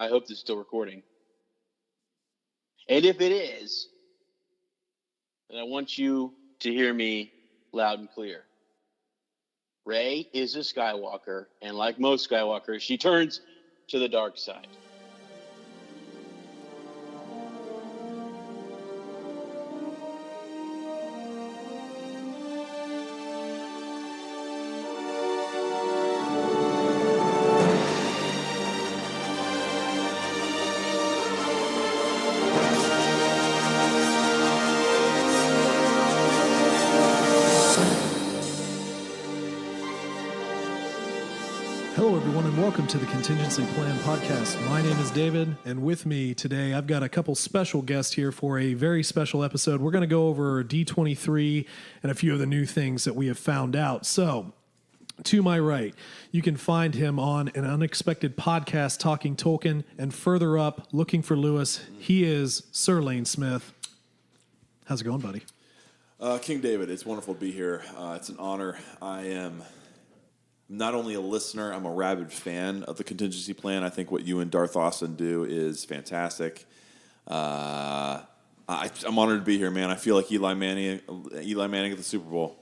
I hope this is still recording. And if it is, then I want you to hear me loud and clear. Rey is a Skywalker, and like most Skywalkers, she turns to the dark side. Hello, everyone, and welcome to the Contiengecy Plan Podcast. My name is David, and with me today, I've got a couple special guests here for a very special episode. We're going to go over D23 and a few of the new things that we have found out. So, to my right, you can find him on an unexpected podcast, Talking Tolkien, and further up, looking for Lewis. He is Sir Lane Smith. How's it going, buddy? King David, it's wonderful to be here. It's an honor. I am not only a listener, I'm a rabid fan of the Contiengecy Plan. I think what you and Darth Austin do is fantastic. I'm honored to be here, man. I feel like Eli Manning at the Super Bowl.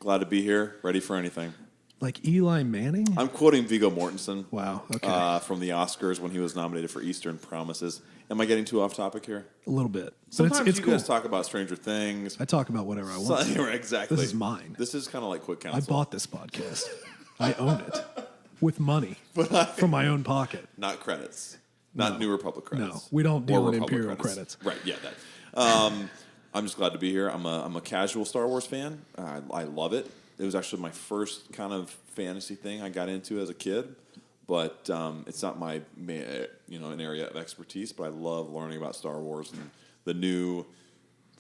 Glad to be here, ready for anything. Like Eli Manning? I'm quoting Viggo Mortensen. Wow, okay. From the Oscars when he was nominated for Eastern Promises. Am I getting too off topic here? A little bit. Sometimes but it's you cool. guys talk about Stranger Things. I talk about whatever I want. Exactly. This is mine. This is kind of like quick counsel. I bought this podcast. I own it with money from my own pocket. Not credits. Not New Republic credits. No, we don't deal in Republic Imperial credits. Right, yeah. That. I'm just glad to be here. I'm a casual Star Wars fan. I love it. It was actually my first kind of fantasy thing I got into as a kid. But it's not my an area of expertise, but I love learning about Star Wars and the new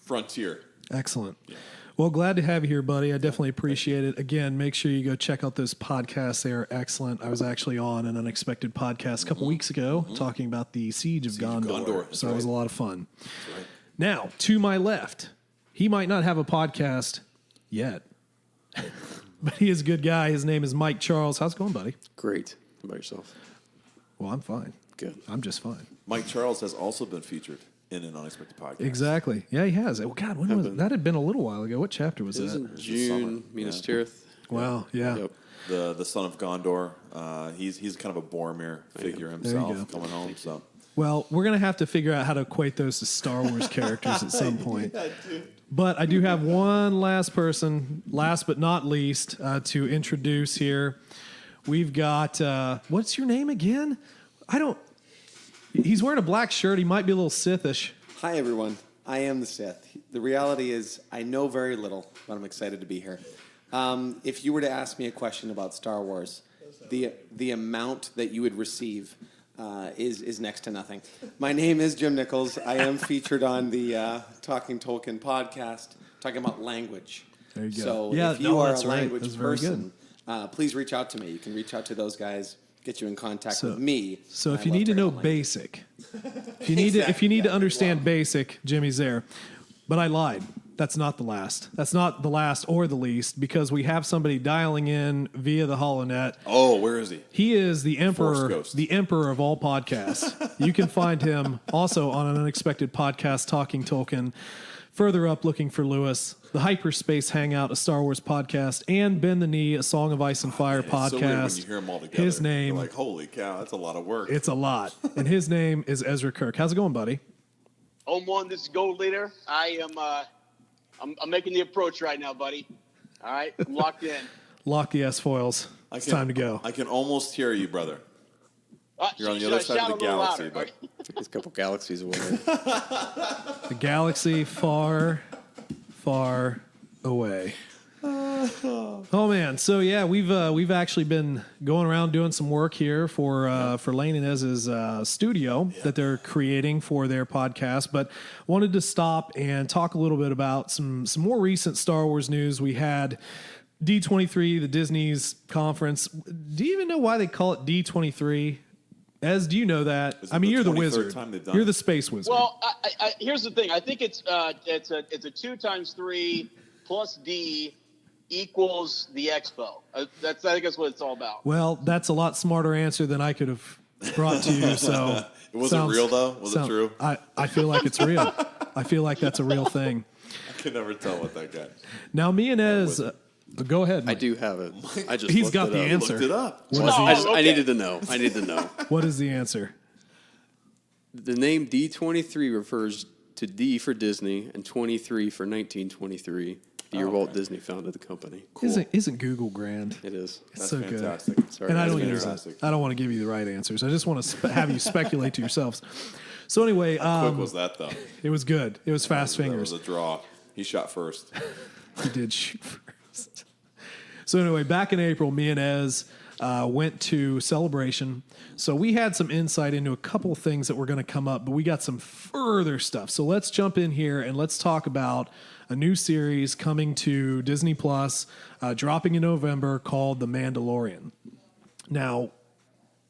frontier. Excellent. Yeah. Well, glad to have you here, buddy. I definitely appreciate it. Again, make sure you go check out those podcasts. They are excellent. I was actually on an unexpected podcast a couple weeks ago talking about the Siege of Gondor. So it was a lot of fun. That's right. Now, to my left, he might not have a podcast yet, but he is a good guy. His name is Mike Charles. How's it going, buddy? Great. How about yourself? Well, I'm fine. Good. I'm just fine. Mike Charles has also been featured in an unexpected podcast. Exactly. Yeah, he has. Oh, God, when was it? That had been a little while ago. What chapter was It was that? in June, Minas Tirith. Wow, yeah. Yep. The son of Gondor. He's kind of a Boromir figure himself go. coming home. So Well, we're going to have to figure out how to equate those to Star Wars characters at some point. But I do have one last person, last but not least, to introduce here. We've got, what's your name again? He's wearing a black shirt. He might be a little Sithish. Hi, everyone. I am the Sith. The reality is I know very little, but I'm excited to be here. If you were to ask me a question about Star Wars, the amount that you would receive is next to nothing. My name is Jim Nichols. I am featured on the Talking Tolkien podcast, talking about language. There you go. So Yeah, if you are a that's right. language That's very person, please reach out to me. You can reach out to those guys, get you in contact with me. So if I you love need to talking know about language. basic, if you need to understand basic, Jimmy's there. But I lied. That's not the last. That's not the last or the least, because we have somebody dialing in via the HoloNet. oh, where is he? He is the Emperor, Ghost. the Emperor of all podcasts. You can find him also on an unexpected podcast, Talking Tolkien. Further up, looking for Lewis, the Hyperspace Hangout, a Star Wars podcast, and Bend the Knee, a Song of Ice and Fire podcast. It's so weird when you hear them all together. His name, You're like, holy cow, that's a lot of work. it's a lot. And his name is Ezra Kirk. How's it going, buddy? Home one, this is Gold Leader. I'm making the approach right now, buddy. All right, I'm locked in. Lock the S-foils. It's time to go. I can almost hear you, brother. You're on the Should other I side shout of the a little galaxy, louder? but He's a couple galaxies away. The galaxy far, far away. Oh man! So yeah, we've actually been going around doing some work here for Lane and Ez's studio that they're creating for their podcast. But wanted to stop and talk a little bit about some more recent Star Wars news. We had D23, the Disney's conference. Do you even know why they call it D23? Ez, do you know that? Is it I mean, the you're the 23rd wizard. time they've done You're it? the space wizard. Well, here's the thing. I think it's a 2 times 3 plus D equals the expo. I think that's what it's all about. Well, that's a lot smarter answer than I could have brought to you. So It wasn't real, though? Was it true? I feel like it's real. I feel like that's a real thing. I can never tell what that got. Now, me and Ez, go ahead, I Mike. do have it. I just He's looked got it the up. answer. Looked it up. I needed to know. I need to know. What is the answer? The name D23 refers to D for Disney and 23 for 1923, the year Walt Disney founded the company. Cool. Isn't Google grand? It is. It's That's so fantastic. good. Sorry, And I guys, don't been use it. fantastic. I don't want to give you the right answers. I just want to have you speculate to yourselves. So anyway, How quick was that, though? it was good. It was fast That fingers. was a draw. He shot first. He did shoot first. So anyway, back in April, me and Ez went to Celebration. So we had some insight into a couple of things that were going to come up, but we got some further stuff. So let's jump in here and let's talk about a new series coming to Disney Plus, dropping in November, called The Mandalorian. Now,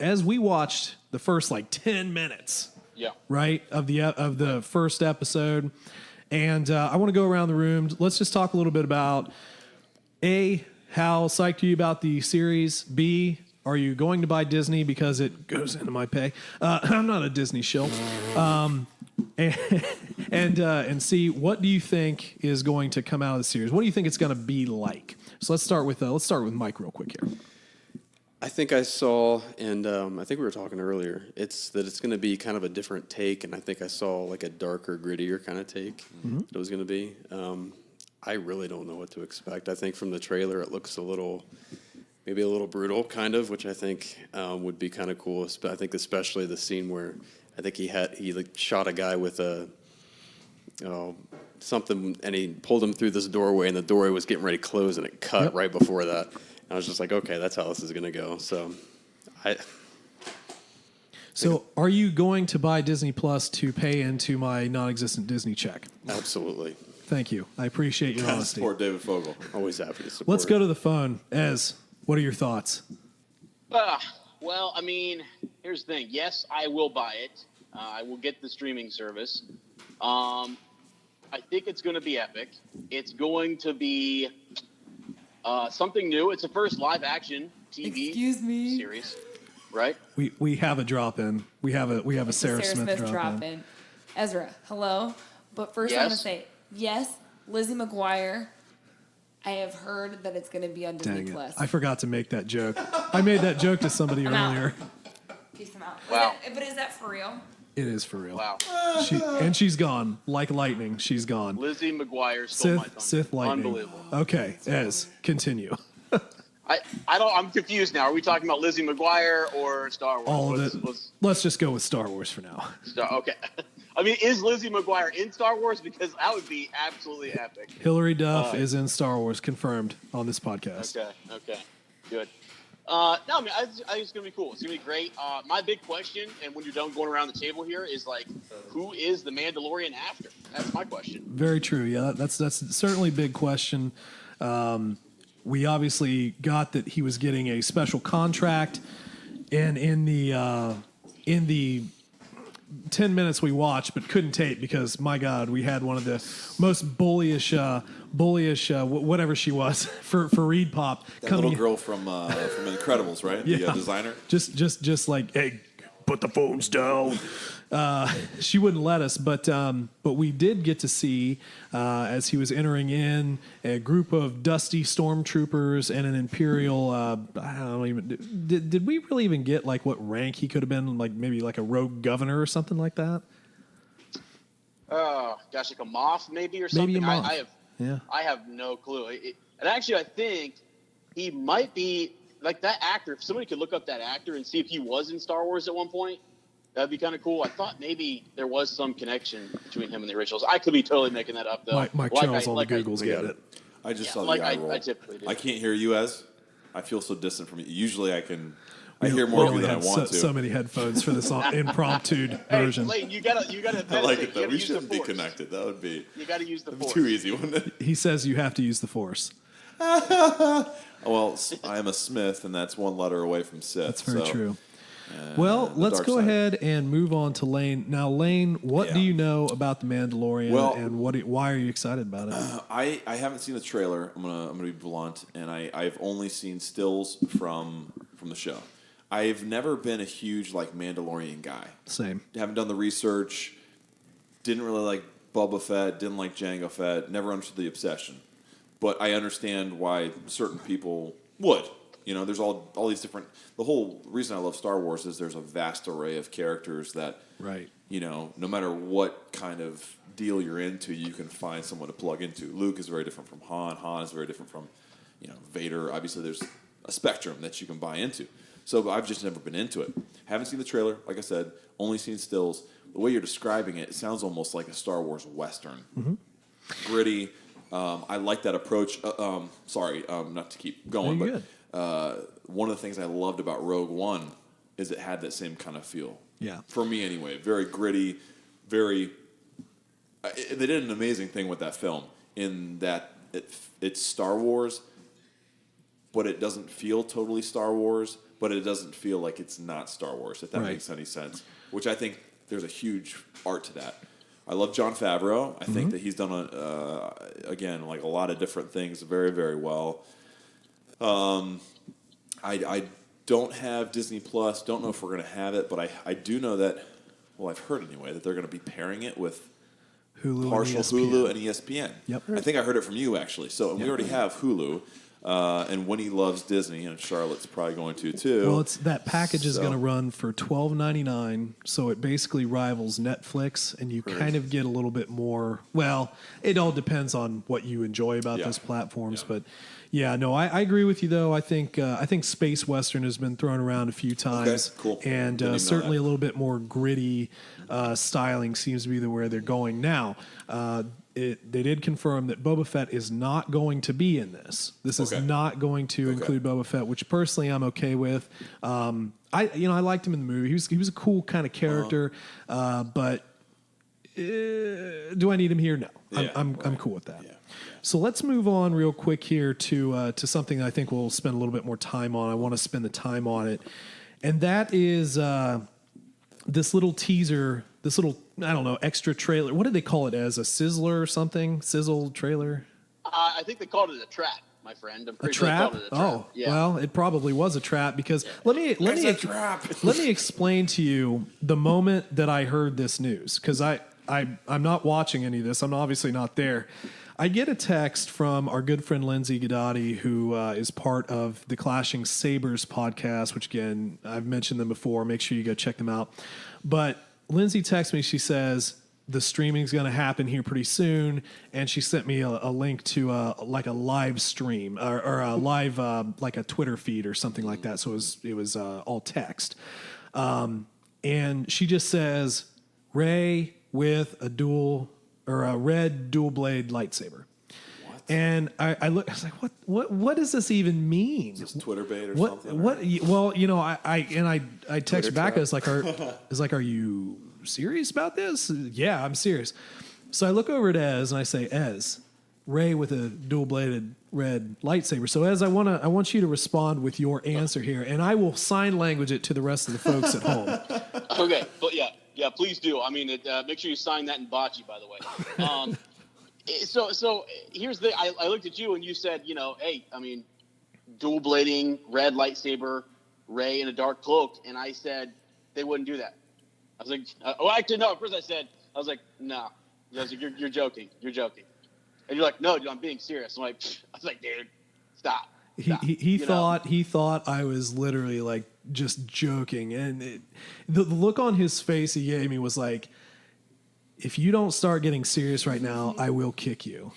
as we watched the first 10 minutes, Yeah. right, of the first episode, and I want to go around the room. Let's just talk a little bit about A, how psyched are you about the series? B, are you going to buy Disney because it goes into my pay? I'm not a Disney shill. And C, what do you think is going to come out of the series? What do you think it's going to be like? So let's start with Mike real quick here. I think I saw, and I think we were talking earlier, it's going to be kind of a different take, and I think I saw like a darker, grittier kind of take that it was going to be. I really don't know what to expect. I think from the trailer it looks maybe a little brutal, kind of, which I think would be kind of cool. But I think especially the scene where I think he shot a guy with something, and he pulled him through this doorway, and the doorway was getting ready to close, and it cut right before that. And I was just like, okay, that's how this is going to go. So are you going to buy Disney Plus to pay into my non-existent Disney check? Absolutely. Thank you. I appreciate your honesty. Support David Fogel. Always happy to support. Let's go to the phone. Ez, what are your thoughts? Well, I mean, here's the thing. Yes, I will buy it. I will get the streaming service. I think it's going to be epic. It's going to be something new. It's the first live-action TV series, right? We have a drop in. We have a Sarah Smith drop in. Ezra, hello. But first, Yes? I'm going to say yes. Lizzie McGuire. I have heard that it's going to be on Disney Dang it. Plus. I forgot to make that joke. I made that joke to somebody I'm out. earlier. Peace them out. Wow. But is that for real? It is for real. Wow. She's gone. Like lightning, she's gone. Lizzie McGuire stole my thunder. Sith lightning. Unbelievable. Okay, Ez, continue. I'm confused now. Are we talking about Lizzie McGuire or Star Wars? All of it. Let's just go with Star Wars for now. Okay. I mean, is Lizzie McGuire in Star Wars? Because that would be absolutely epic. Hilary Duff is in Star Wars, confirmed on this podcast. Okay. Good. No, I mean, I think it's going to be cool. It's going to be great. My big question, and when you're done going around the table here, is who is the Mandalorian after? That's my question. Very true. Yeah, that's certainly a big question. We obviously got that he was getting a special contract, and in the 10 minutes we watched but couldn't tape because, my God, we had one of the most bullish, whatever she was for Reed Pop. That little girl from Incredibles, right? The designer. Just like, hey, put the phones down. She wouldn't let us, but we did get to see as he was entering in a group of dusty stormtroopers and an Imperial. I don't even. Did we really even get what rank he could have been? Maybe a rogue governor or something like that. Gosh, like a Moff maybe or something. Maybe a Moff. I have no clue. And actually, I think he might be that actor. If somebody could look up that actor and see if he was in Star Wars at one point, that'd be kind of cool. I thought maybe there was some connection between him and the originals. I could be totally making that up, though. Mike Charles on the Googles get it. I just saw the eye roll. I typically do. I can't hear you, Ez. I feel so distant from you. Usually I hear more of you than I want to. So many headphones for this impromptu version. Hey, Layton, you gotta. I like it though. We shouldn't be connected. That would be. You gotta use the force. Too easy, wouldn't it? He says you have to use the Force. Well, I am a Smith, and that's one letter away from Sith. That's very true. Well, let's go ahead and move on to Lane. Now, Lane, what do you know about The Mandalorian, and why are you excited about it? I haven't seen the trailer. I'm gonna be blunt, and I've only seen stills from the show. I've never been a huge like Mandalorian guy. Same. Haven't done the research. Didn't really like Boba Fett. Didn't like Jango Fett. Never understood the obsession. But I understand why certain people would. There's all these different. The whole reason I love Star Wars is there's a vast array of characters that, Right. No matter what kind of deal you're into, you can find someone to plug into. Luke is very different from Han. Han is very different from, Vader. Obviously, there's a spectrum that you can buy into. So I've just never been into it. Haven't seen the trailer, like I said. Only seen stills. The way you're describing it, it sounds almost like a Star Wars Western. Mm-hmm. Gritty. I like that approach. Sorry, not to keep going, No, but one of the things I loved about Rogue One is it had that same kind of feel. Yeah. For me, anyway. Very gritty, very... they did an amazing thing with that film in that it's Star Wars, but it doesn't feel totally Star Wars, but it doesn't feel like it's not Star Wars, if that makes any sense. Which I think there's a huge art to that. I love Jon Favreau. I think that he's done, again, like a lot of different things very, very well. I don't have Disney Plus. Don't know if we're going to have it, but I do know that, well, I've heard anyway, that they're going to be pairing it with Hulu partial and ESPN. Hulu and ESPN. Yep. I think I heard it from you, actually. So and we already have Hulu, and Winnie loves Disney, and Charlotte's probably going to, too. Well, that package is going to run for $12.99, so it basically rivals Netflix, and you kind of get a little bit more. Well, it all depends on what you enjoy about those platforms, but yeah, no, I agree with you though. I think space western has been thrown around a few times, cool. and certainly a little bit more gritty styling seems to be where they're going now. They did confirm that Boba Fett is not going to be in this. This is not going to include Boba Fett, which personally I'm okay with. I liked him in the movie. He was a cool kind of character, but do I need him here? No, I'm cool with that. Yeah. So let's move on real quick here to something I think we'll spend a little bit more time on. I want to spend the time on it, and that is this little teaser, this little, I don't know, extra trailer. What did they call it? As a sizzler or something? Sizzle trailer? I think they called it a trap, my friend. I'm pretty A sure they trap? called it a trap. Oh, yeah. well, it probably was a trap because let me explain to you the moment that I heard this news, because I'm not watching any of this. I'm obviously not there. I get a text from our good friend Lindsay Gadotti, who is part of the Clashing Sabers podcast, which, again, I've mentioned them before. Make sure you go check them out. But Lindsay texts me. She says the streaming's going to happen here pretty soon, and she sent me a link to like a live stream or a live like a Twitter feed or something like that. So it was all text, and she just says Rey with a red dual blade lightsaber. What? And I look. I was like, what does this even mean? Is this Twitter bait or something? What? Well, I text back. I was like, are you serious about this? Yeah, I'm serious. So I look over at Ez and I say, Ez, Rey with a dual bladed red lightsaber. So Ez, I want you to respond with your answer here, and I will sign language it to the rest of the folks at home. Okay, but yeah, please do. I mean, make sure you sign that in bocce, by the way. So here's the. I looked at you and you said, hey, I mean, dual blading, red lightsaber, Rey in a dark cloak, and I said they wouldn't do that. I was like, actually no. At first I was like, no. I was like, you're joking, and you're like, no, dude, I'm being serious. I was like, dude, stop. He thought I was literally like just joking, and the look on his face he gave me was like, if you don't start getting serious right now, I will kick you.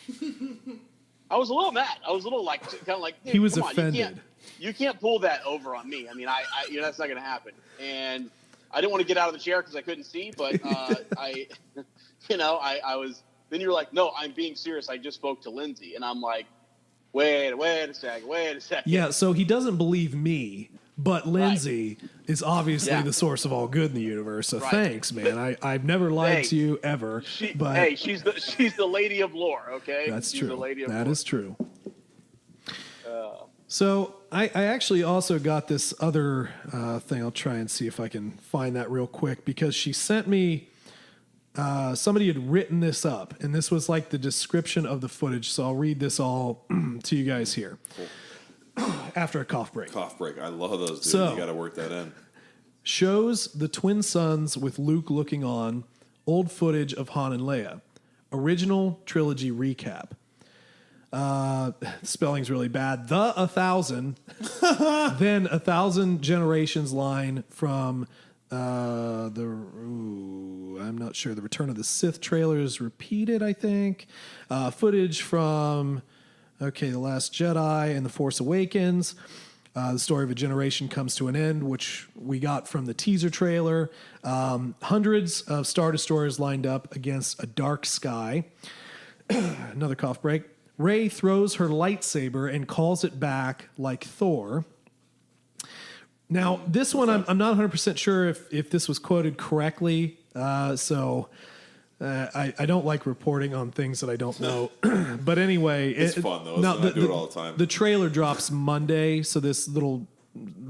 I was a little mad. I was a little like, kind of like, dude, he was come offended. On, you can't pull that over on me. I mean, I that's not going to happen. And I didn't want to get out of the chair because I couldn't see, but I was. Then you're like, no, I'm being serious. I just spoke to Lindsay, and I'm like, wait a second. Yeah, so he doesn't believe me, but Lindsay is obviously the source of all good in the universe. So thanks, man. I've never lied to you ever. She's the lady of lore. Okay, that's she's true. The lady of that lore. is true. So I actually also got this other thing. I'll try and see if I can find that real quick, because she sent me. Somebody had written this up, and this was like the description of the footage. So I'll read this all to you guys here. after a cough break. Cough break. I love those, dude. So- You got to work that in. Shows the twin sons with Luke looking on, old footage of Han and Leia. Original trilogy recap. Spelling's really bad. The 1,000, then 1,000 generations line from I'm not sure. The Return of the Sith trailer is repeated, I think. Footage from, The Last Jedi and The Force Awakens. The story of a generation comes to an end, which we got from the teaser trailer. Hundreds of Star Destroyers lined up against a dark sky. Another cough break. Rey throws her lightsaber and calls it back like Thor. Now, this one, I'm not 100% sure if this was quoted correctly, so I don't like reporting on things that I don't know. But anyway. It's fun, though. I do it all the time. The trailer drops Monday, so this little,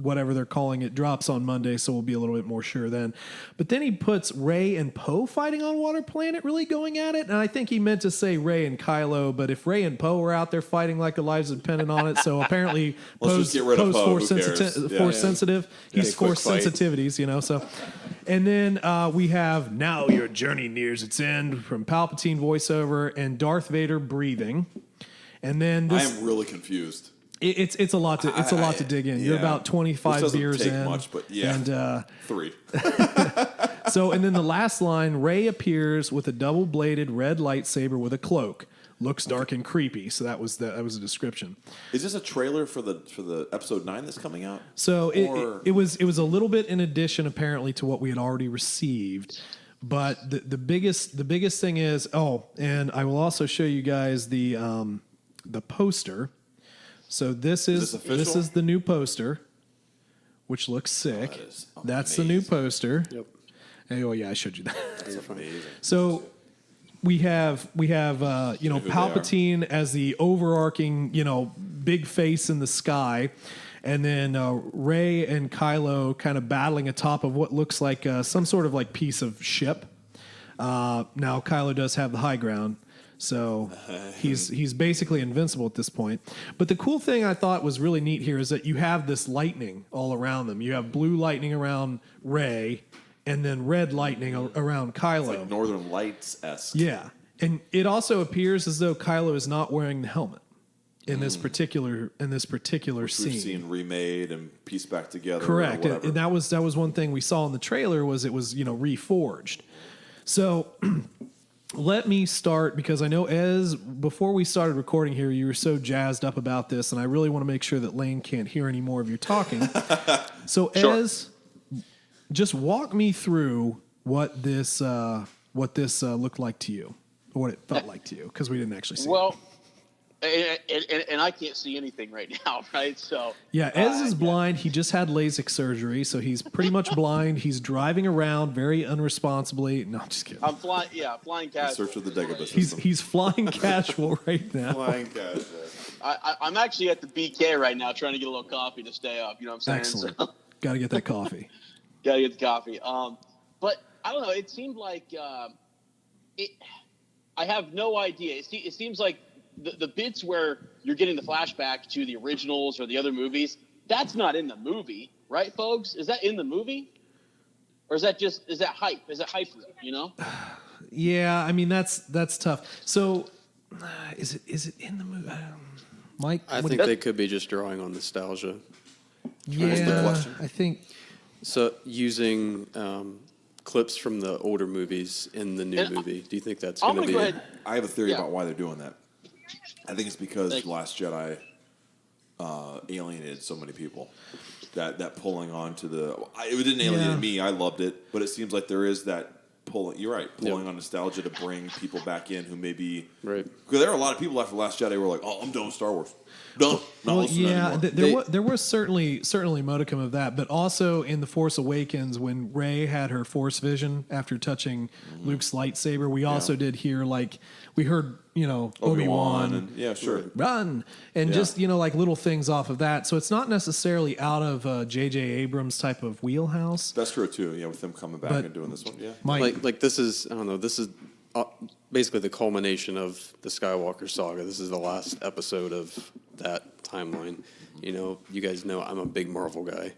whatever they're calling it, drops on Monday, so we'll be a little bit more sure then. But then he puts Rey and Poe fighting on Water Planet, really going at it. And I think he meant to say Rey and Kylo, but if Rey and Poe were out there fighting like their lives depended on it, so apparently Let's just get rid of Poe. Force, Who cares? force sensitive. He's quick force fight. sensitivities, so. And then we have Now Your Journey Nears Its End from Palpatine voiceover and Darth Vader breathing. And then I this, am really confused. it's a lot to dig in. You're Yeah. about Which 25 doesn't beers take in. much, but yeah. And 3. and then the last line, Rey appears with a double-bladed red lightsaber with a cloak. Looks dark and creepy. So that was a description. Is this a trailer for the episode 9 that's coming out? So Or- it was a little bit in addition apparently to what we had already received. But the biggest thing is, and I will also show you guys the poster. So this is official? the new poster, which looks sick. that is That's the new amazing. poster. Yep. Oh yeah, I showed you that. Amazing. So we have who they Palpatine as the overarching, big face in the sky, and then Rey and Kylo kind of battling atop of what looks like some sort of like piece of ship. Now Kylo does have the high ground, so he's basically invincible at this point. But the cool thing I thought was really neat here is that you have this lightning all around them. You have blue lightning around Rey, and then red lightning around Kylo. Like Northern Lights-esque. Yeah, and it also appears as though Kylo is not wearing the helmet in this particular Which scene. we've seen remade and pieced back together. Correct, Or and that was one thing we saw in the trailer was it was reforged. So let me start because I know before we started recording here, you were so jazzed up about this, and I really want to make sure that Lane can't hear any more of your talking. So Sure. just walk me through what this looked like to you, or what it felt like to you, because we didn't actually see it. Well, and I can't see anything right now, right? So Yeah, Ez is blind. He just had LASIK surgery, so he's pretty much blind. He's driving around very unresponsibly. No, I'm just kidding. I'm flying casual. Search of the Dagobah He's system. he's flying casual right now. Flying casual. I'm actually at the BK right now trying to get a little coffee to stay up. You know what I'm saying? Excellent. So, Got to get that coffee. gotta get the coffee. But I don't know. It seemed like I have no idea. It seems like the bits where you're getting the flashback to the originals or the other movies, that's not in the movie, right, folks? Is that in the movie? Or is that hype? Is it hype, Yeah, I mean that's tough. So, is it in the movie? Mike, I what think do you- they could be just drawing on nostalgia. yeah, question. I think So using clips from the older movies in the new And movie, do you think that's I'm going to gonna be? go ahead. I have a theory Yeah. about why they're doing that. I think it's because Thank The you. Last Jedi alienated so many people. That pulling on to it didn't alienate Yeah. me. I loved it, but it seems like there is that pulling. You're right, pulling on nostalgia to bring people back in who maybe Right. Because there are a lot of people after The Last Jedi who were like, "Oh, I'm done with Star Wars. Done. Not Well, listening yeah, anymore." there was certainly modicum of that, but also in The Force Awakens when Rey had her Force vision after touching Luke's lightsaber, we also did hear we heard Obi-Wan and yeah, sure. run and Yeah. just like little things off of that. So it's not necessarily out of J.J. Abrams type of wheelhouse. That's true too. Yeah, with them coming back But- and doing this one. Yeah. Mike, Like this is, I don't know, this is basically the culmination of the Skywalker saga. This is the last episode of that timeline. You know, you guys know I'm a big Marvel guy.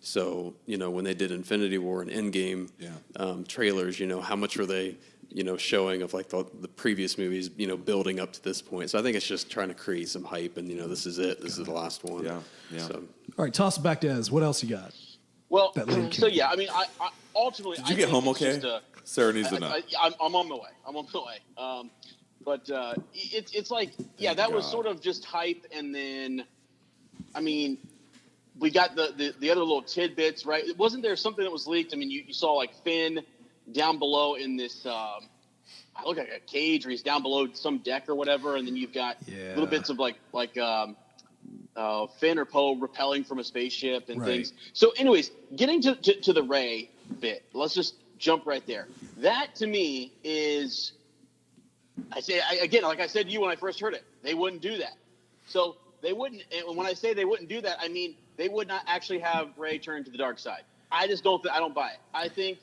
So, you know, when they did Infinity War and Endgame trailers, you know, how much were they, you know, showing of like the previous movies, you know, building up to this point. So I think it's just trying to create some hype and, you know, this is it. This is the last one. Yeah. So. All right, toss it back to Ez. What else you got? Well, That little so kid. yeah, I mean, I ultimately. Did you I get think home it's okay? just Sarah needs to know. I'm on my way. I'm on my way. But it's like, yeah, that was sort of just hype, and then, I mean, we got the other little tidbits, right? Wasn't there something that was leaked? I mean, you saw like Finn down below in this. I look like a cage, or he's down below some deck or whatever, and then you've got little bits of like Finn or Poe repelling from a spaceship and things. So, anyways, getting to the Rey bit, let's just jump right there. That to me is, again, like I said to you when I first heard it, they wouldn't do that. So they wouldn't. And when I say they wouldn't do that, I mean they would not actually have Rey turn to the dark side. I just don't. I don't buy it. I think,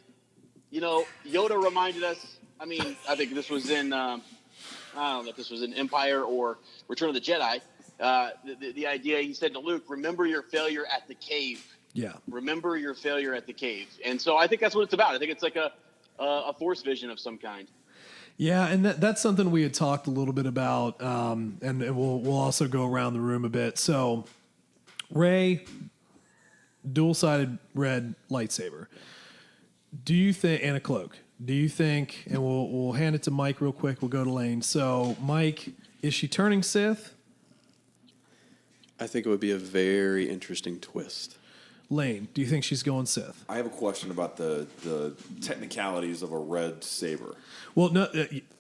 you know, Yoda reminded us. I mean, I think this was in. I don't know if this was in Empire or Return of the Jedi. The idea, he said to Luke, remember your failure at the cave. Yeah. Remember your failure at the cave. And so I think that's what it's about. I think it's like a Force vision of some kind. Yeah, and that's something we had talked a little bit about, and we'll also go around the room a bit. So, Rey, dual-sided red lightsaber. Do you think, and a cloak, do you think, and we'll hand it to Mike real quick, we'll go to Lane. So, Mike, is she turning Sith? I think it would be a very interesting twist. Lane, do you think she's going Sith? I have a question about the technicalities of a red saber. Well, no,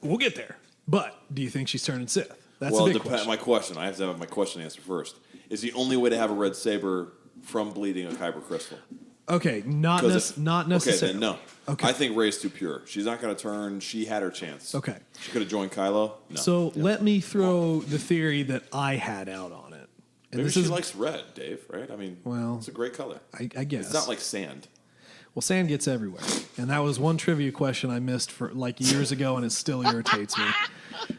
we'll get there. But do you think she's turning Sith? That's a big question. My question. I have to have my question answered first. Is the only way to have a red saber from bleeding a kyber crystal? Okay, not necessarily. Okay, then no. Okay. I think Rey's too pure. She's not going to turn. She had her chance. Okay. She could have joined Kylo. No. So let me throw the theory that I had out on it. And Maybe this she is, likes red, Dave, right? I mean, Well, it's a great color. I guess. It's not like sand. Well, sand gets everywhere. And that was one trivia question I missed for like years ago, and it still irritates me.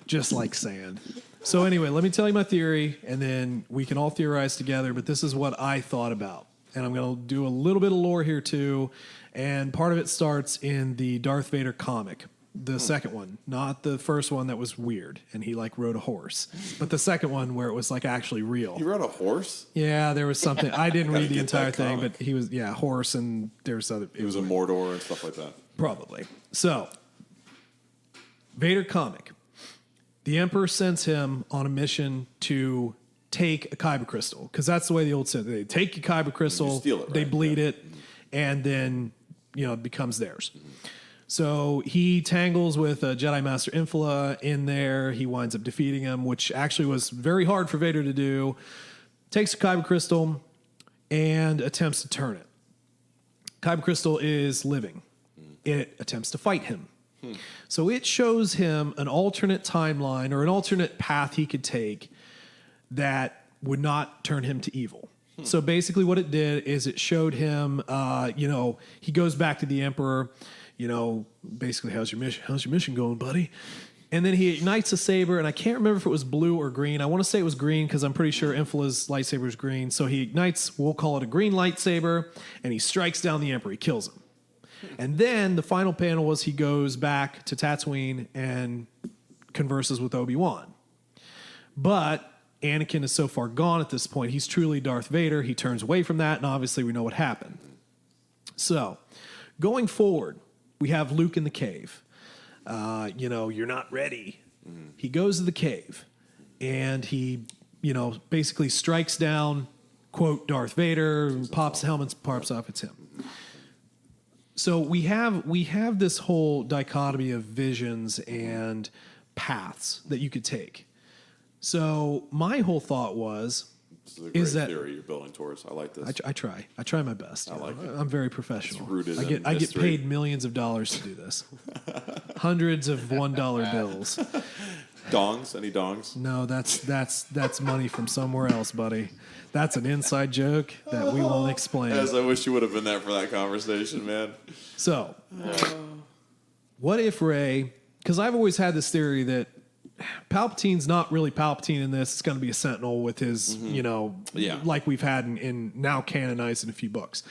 Just like sand. So anyway, let me tell you my theory, and then we can all theorize together, but this is what I thought about. And I'm going to do a little bit of lore here, too. And part of it starts in the Darth Vader comic. The second one, not the first one that was weird, and he like rode a horse, but the second one where it was like actually real. He rode a horse? Yeah, there was something. I didn't read the get entire that thing, comic. but he was, horse, and there's other. He was a Mordor and stuff like that. Probably. So, Vader comic. The Emperor sends him on a mission to take a kyber crystal, because that's the way the old said. They take a kyber crystal, steal it, they right? bleed it, and then it becomes theirs. So he tangles with Jedi Master Infla in there. He winds up defeating him, which actually was very hard for Vader to do. Takes a kyber crystal and attempts to turn it. Kyber crystal is living. It attempts to fight him. So it shows him an alternate timeline or an alternate path he could take that would not turn him to evil. So basically what it did is it showed him, he goes back to the Emperor, basically, how's your mission going, buddy? And then he ignites a saber, and I can't remember if it was blue or green. I want to say it was green because I'm pretty sure Infla's lightsaber is green. So he ignites, we'll call it a green lightsaber, and he strikes down the Emperor. He kills him. And then the final panel was he goes back to Tatooine and converses with Obi-Wan. But Anakin is so far gone at this point. He's truly Darth Vader. He turns away from that, and obviously we know what happened. So, going forward, we have Luke in the cave. You're not ready. He goes to the cave, and he, basically strikes down, quote, Darth Vader, pops the helmet, pops off, it's him. So we have this whole dichotomy of visions and paths that you could take. So my whole thought was, This is a great theory you're building towards. I like this. I try my best. I like it. I'm very professional. It's rooted I in get history. paid millions of dollars to do this. Hundreds of $1 bills. Dongs? Any dongs? No, that's money from somewhere else, buddy. That's an inside joke that we won't explain. Yes, I wish you would have been there for that conversation, man. So, what if Rey? Because I've always had this theory that Palpatine's not really Palpatine in this. It's going to be a Sentinel with his, like we've had in now canonized in a few books.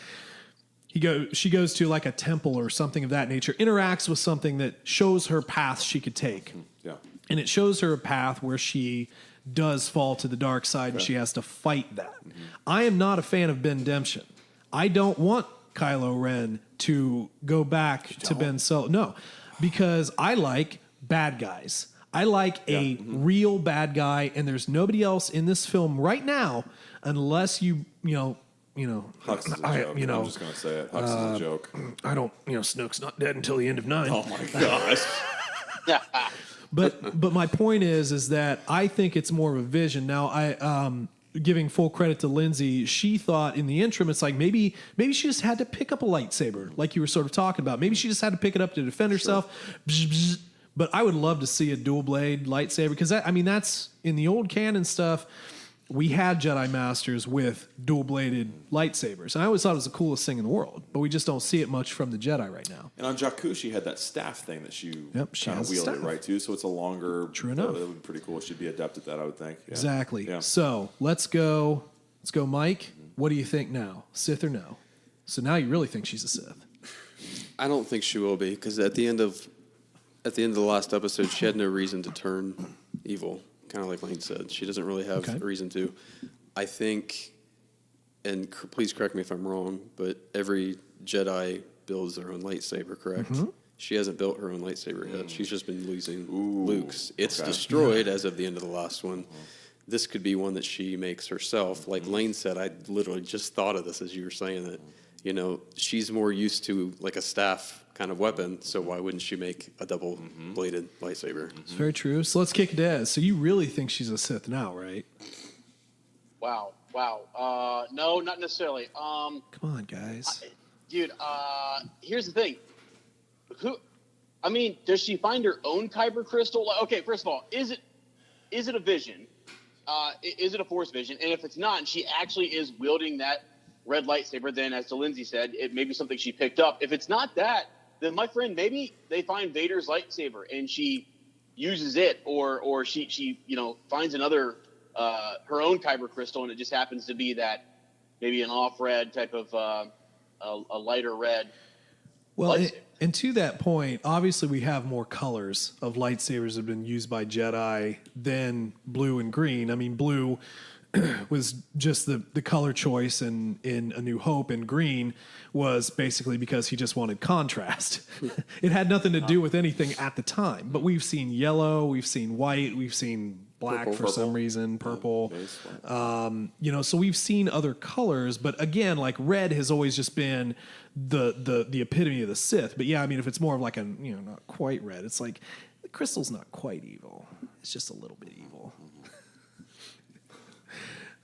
She goes to like a temple or something of that nature, interacts with something that shows her path she could take. Yeah. And it shows her a path where she does fall to the dark side and she has to fight that. I am not a fan of Bendemption. I don't want Kylo Ren to go back to Ben Solo. No, because I like bad guys. I like a real bad guy, and there's nobody else in this film right now unless you know. Hux is a joke. I'm just going to say it. Hux is a joke. I don't, Snoke's not dead until the end of 9. Oh my gosh. But my point is that I think it's more of a vision. Now, I giving full credit to Lindsay, she thought in the interim, it's like maybe she just had to pick up a lightsaber, like you were sort of talking about. Maybe she just had to pick it up to defend herself. Bzz, bzz. But I would love to see a dual blade lightsaber because that's in the old canon stuff. We had Jedi Masters with dual-bladed lightsabers. And I always thought it was the coolest thing in the world. But we just don't see it much from the Jedi right now. And on Jakku, she had that staff thing that she kind of has a wielded, staff. right, too? So it's a longer... True enough. It would be pretty cool. She'd be adept at that, I would think. Yeah. Exactly. Yeah. So let's go, Mike. What do you think now? Sith or no? So now you really think she's a Sith. I don't think she will be, because at the end of the last episode, she had no reason to turn evil. Kind of like Lane said, she doesn't really have a reason to. I think, and please correct me if I'm wrong, but every Jedi builds their own lightsaber, correct? Mm-hmm. She hasn't built her own lightsaber yet. She's just been using Luke's. It's destroyed as of the end of the last one. This could be one that she makes herself. Like Lane said, I literally just thought of this as you were saying that, she's more used to like a staff kind of weapon, so why wouldn't she make a double-bladed lightsaber? It's very true. So let's kick Dez. So you really think she's a Sith now, right? Wow. No, not necessarily. Come on, guys. Dude, here's the thing. Does she find her own kyber crystal? Okay, first of all, is it a vision? Is it a force vision? And if it's not, and she actually is wielding that red lightsaber, then as to Lindsay said, it may be something she picked up. If it's not that, then my friend, maybe they find Vader's lightsaber and she uses it, or she finds another her own kyber crystal, and it just happens to be that maybe an off red type of a lighter red. Well, and to that point, obviously we have more colors of lightsabers that have been used by Jedi than blue and green. I mean, blue was just the color choice in A New Hope, and green was basically because he just wanted contrast. It had nothing to do with anything at the time. But we've seen yellow, we've seen white, we've seen black for some reason, purple. So we've seen other colors, but again, like red has always just been the epitome of the Sith. But yeah, I mean, if it's more of like a not quite red, it's like the crystal's not quite evil. It's just a little bit evil.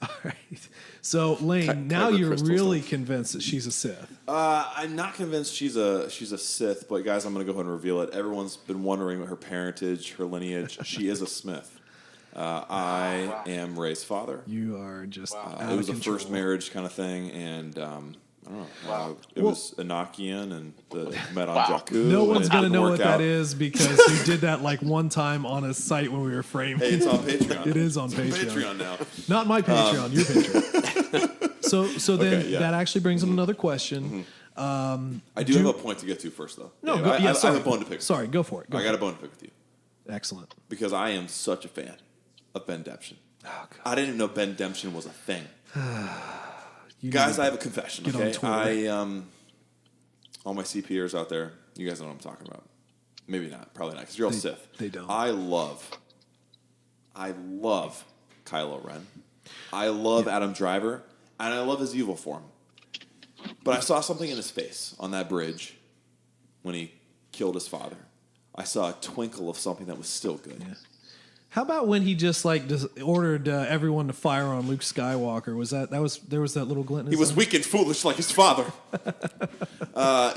All right. So Lane, now you're really convinced that she's a Sith. I'm not convinced she's a Sith, but guys, I'm going to go ahead and reveal it. Everyone's been wondering her parentage, her lineage. She is a Smith. I am Rey's father. You are just out it was of a control. first marriage kind of thing, and I don't know. It was Anakian and met on Jakku. No and one's it going to didn't know work what out. that is because you did that like one time on a site when we were framing. Hey, it's on Patreon. It is on It's Patreon. now. Not my Patreon, your Patreon. So then that actually brings up another question. I do have a point to get to first, though. No, Dave, go, I have sorry. a bone to pick. Sorry, go for it. I got a bone to pick with you. Excellent. Because I am such a fan of Bendemption. Oh, God. I didn't even know Bendemption was a thing. You Guys, need I have a confession, get on okay? Twitter. All my CPers out there, you guys know what I'm talking about. Maybe not, probably not, because you're all Sith. they don't. I love Kylo Ren. I love Adam Driver, and I love his evil form. But I saw something in his face on that bridge when he killed his father. I saw a twinkle of something that was still good. Yeah. How about when he just ordered everyone to fire on Luke Skywalker? There was that little glint in his He was eye? weak and foolish like his father. That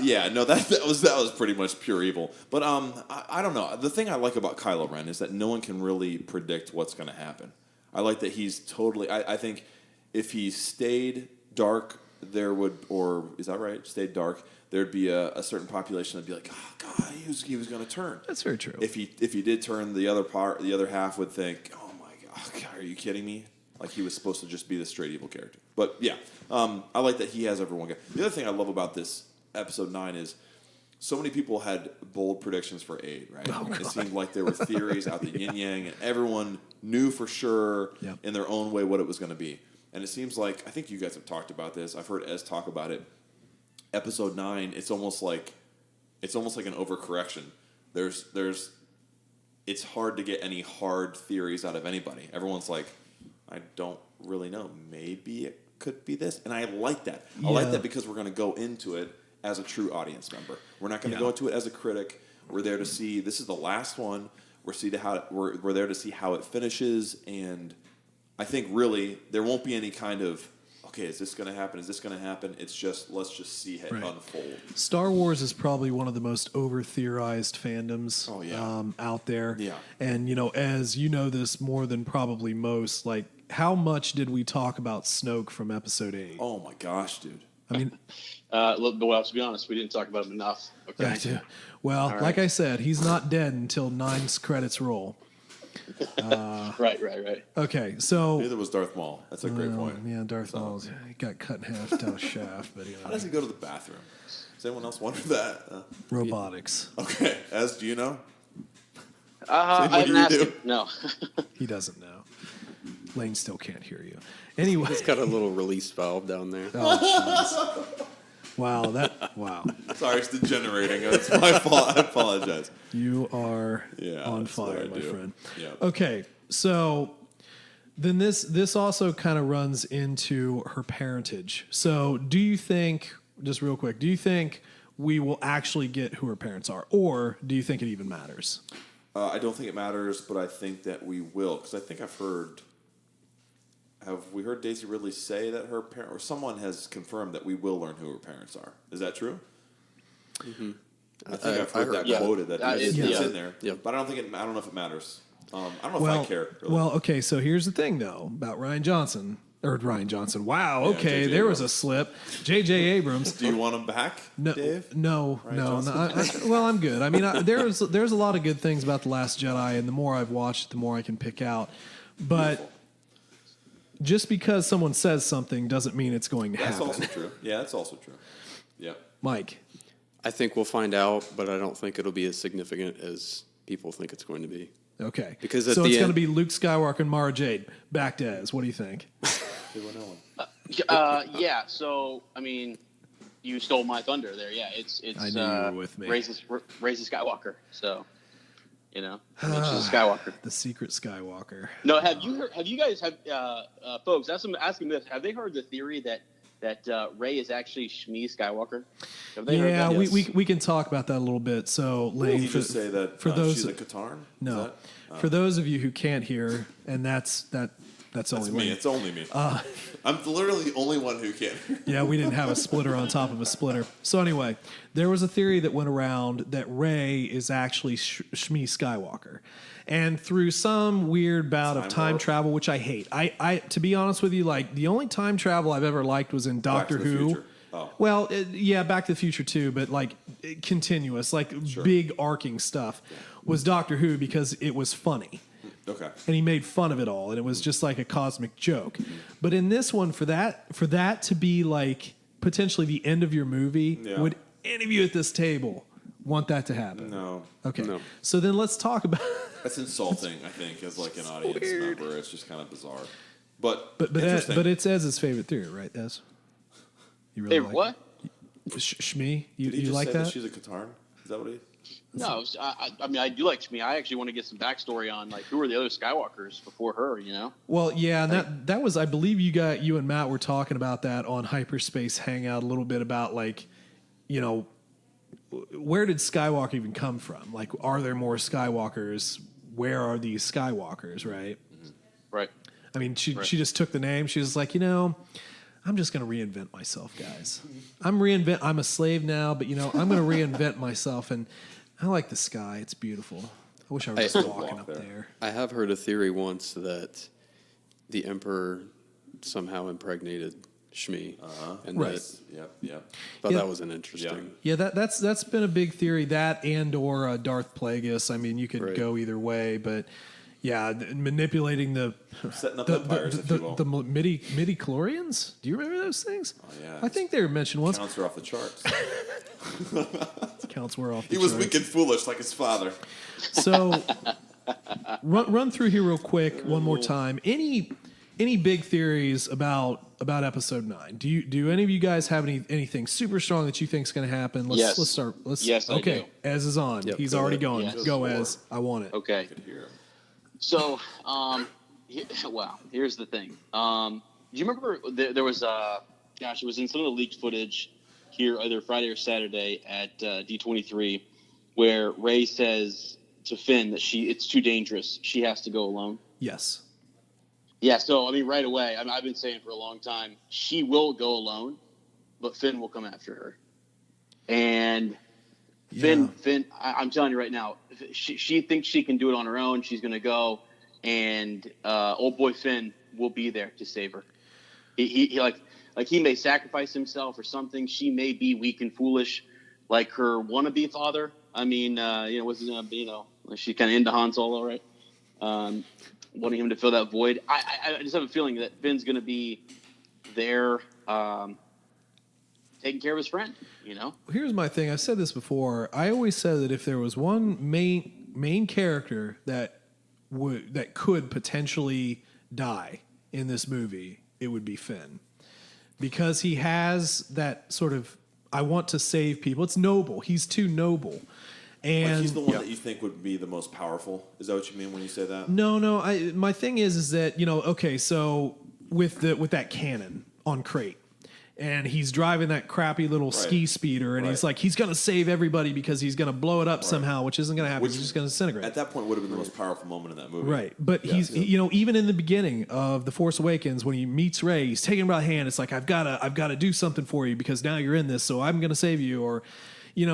was pretty much pure evil. But I don't know. The thing I like about Kylo Ren is that no one can really predict what's going to happen. I like that he's totally. I think if he stayed dark there would, or is that right? Stayed dark. There'd be a certain population that'd be like, oh God, he was going to turn. That's very true. If he did turn, the other half would think, oh my God, are you kidding me? Like he was supposed to just be the straight evil character. But yeah, I like that he has everyone. The other thing I love about this episode 9 is so many people had bold predictions for Aid, right? Oh, it God. seemed like there were theories out the yin yang, and everyone knew for sure in their own way what it was going to be. And it seems like, I think you guys have talked about this. I've heard Ez talk about it. Episode 9, it's almost like an overcorrection. It's hard to get any hard theories out of anybody. Everyone's like, I don't really know. Maybe it could be this. And I like that. I like that because we're going to go into it as a true audience member. We're not going to go into it as a critic. We're there to see, this is the last one. We're there to see how it finishes. And I think really there won't be any kind of, okay, is this going to happen? Is this going to happen? It's just, let's just see it unfold. Star Wars is probably one of the most over-theorized fandoms out there. Yeah. And, as you know this more than probably most, like, how much did we talk about Snoke from Episode 8? Oh, my gosh, dude. I mean... well, to be honest, we didn't talk about him enough. Okay. Well, right. Like I said, he's not dead until 9's credits roll. Right. Okay, so... Neither was Darth Maul. That's a great point. Yeah, Darth Maul got cut in half down a shaft. But How does he go to the bathroom? Does anyone else wonder that? robotics. Okay. Ez, do you know? I haven't asked him. No. He doesn't know. Lane still can't hear you. Anyway. It's got a little release valve down there. Oh, jeez. Wow. Sorry, it's degenerating. It's my fault. I apologize. You are on that's what fire, I my do. friend. Yeah. Okay, so then this also kind of runs into her parentage. So do you think, just real quick, do you think we will actually get who her parents are, or do you think it even matters? I don't think it matters, but I think that we will, because I think I've heard. Have we heard Daisy Ridley say that her parent, or someone has confirmed that we will learn who her parents are? Is that true? Mm-hmm. I think I've heard that quoted. That it's in there. Yeah. But I don't know if it matters. I don't know if I care. Really. Well, okay. So here's the thing, though, about Ryan Johnson. Wow. Yeah, Okay, J.J. there was a Abrams. slip. J.J. Abrams. Do you want him back, No, Dave? no. Well, I'm good. I mean, there's a lot of good things about The Last Jedi, and the more I've watched, the more I can pick out. But Beautiful. just because someone says something doesn't mean it's going to That's happen. also true. Yeah, that's also true. Yeah. Mike. I think we'll find out, but I don't think it'll be as significant as people think it's going to be. Okay. Because at so the it's going to end- be Luke Skywalker and Mara Jade. Back to Ez. What do you think? Yeah. So I mean, you stole my thunder there. Yeah. It's I knew you were with me. Raises Skywalker. So mentions Skywalker. The secret Skywalker. No, have you guys folks? Asking this. Have they heard the theory that Rey is actually Shmi Skywalker? Have they heard that? we can talk about that a little bit. So, Lane, Did you just say that for those she's a Katarn? no, Is that- for those of you who can't hear, and that's only me. Lane. It's only me. I'm literally the only one who can. Yeah, we didn't have a splitter on top of a splitter. So anyway, there was a theory that went around that Rey is actually Shmi Skywalker. And through some weird bout of time warp. travel, which I hate. I to be honest with you, like the only time travel I've ever liked was in Doctor to the Who. Future. Oh. Well, Back to the Future too, but like continuous, like big arcing stuff was Doctor Who because it was funny. Okay. And he made fun of it all, and it was just like a cosmic joke. But in this one, for that to be like potentially the end of your movie, would any of you at this table want that to happen? No. Okay. No. So then let's talk about. That's insulting, I think, as like an audience weird. member. It's just kind of bizarre. But But interesting. it's Ez's favorite theory, right, Ez? You really Hey, like what? it? Shmi? Did he You just like say that? she's a Katarn? Is that what he? No, I mean I do like Shmi. I actually want to get some backstory on like who were the other Skywalkers before her. You know. Well, yeah, and that was, I believe you and Matt were talking about that on Hyperspace Hangout a little bit about like, where did Skywalker even come from? Like, are there more Skywalkers? Where are these Skywalkers? Right. Right. I mean, she just took the name. She was like, I'm just going to reinvent myself, guys. I'm a slave now, but I'm going to reinvent myself, and I like the sky. It's beautiful. I wish I were just walking up there. I have heard a theory once that the Emperor somehow impregnated Shmi. And Right. thought that was an interesting. Yeah, that's been a big theory. That and or Darth Plagueis. I mean, you could go either way, but yeah, manipulating setting up empires, if you will. the midi-chlorians. Do you remember those things? Oh yeah, I think they were mentioned once. Counts are off the charts. Counts were off. The He was charts. weak and foolish like his father. So run through here real quick one more time. Any big theories about episode 9? Do any of you guys have anything super strong that you think is going to happen? Yes. Let's start. Yes, I okay. do. Ez is on. Yep, He's go already ahead. going. Yes. Go Ez. I want it. Okay. So, wow. Here's the thing. Do you remember there was it was in some of the leaked footage here either Friday or Saturday at D23 where Rey says to Finn that it's too dangerous. She has to go alone. Yes. Yeah, so, I mean, right away, I've been saying for a long time, she will go alone, but Finn will come after her. And Finn, I'm telling you right now, she thinks she can do it on her own. She's going to go, and old boy Finn will be there to save her. He he may sacrifice himself or something. She may be weak and foolish, like her wannabe father. I mean, she's kind of into Han Solo, right? Wanting him to fill that void. I just have a feeling that Finn's going to be there taking care of his friend, Here's my thing. I've said this before. I always said that if there was one main character that could potentially die in this movie, it would be Finn. Because he has that sort of, I want to save people. It's noble. He's too noble. And he's the one that you think would be the most powerful. Is that what you mean when you say that? No. My thing is that okay. So with that cannon on Crate, and he's driving that crappy little ski speeder, and he's like, he's gonna save everybody because he's gonna blow it up somehow, which isn't gonna happen. He's just gonna disintegrate. At that point, would have been the most powerful moment in that movie. Right, but even in the beginning of The Force Awakens, when he meets Rey, he's taking her by the hand. It's like, I've gotta do something for you because now you're in this, so I'm gonna save you, or.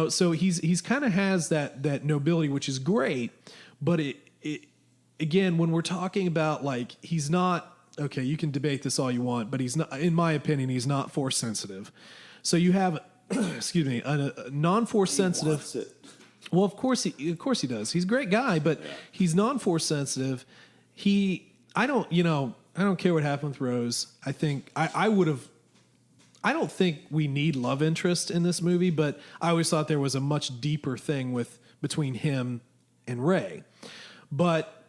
So he's kind of has that nobility, which is great, but it again, when we're talking about he's not, okay, you can debate this all you want, but he's not, in my opinion, he's not force sensitive. So you have, excuse me, a non-force sensitive. Well, of course he does. He's a great guy, but he's non-force sensitive. I don't care what happened with Rose. I think I don't think we need love interest in this movie, but I always thought there was a much deeper thing between him and Rey. But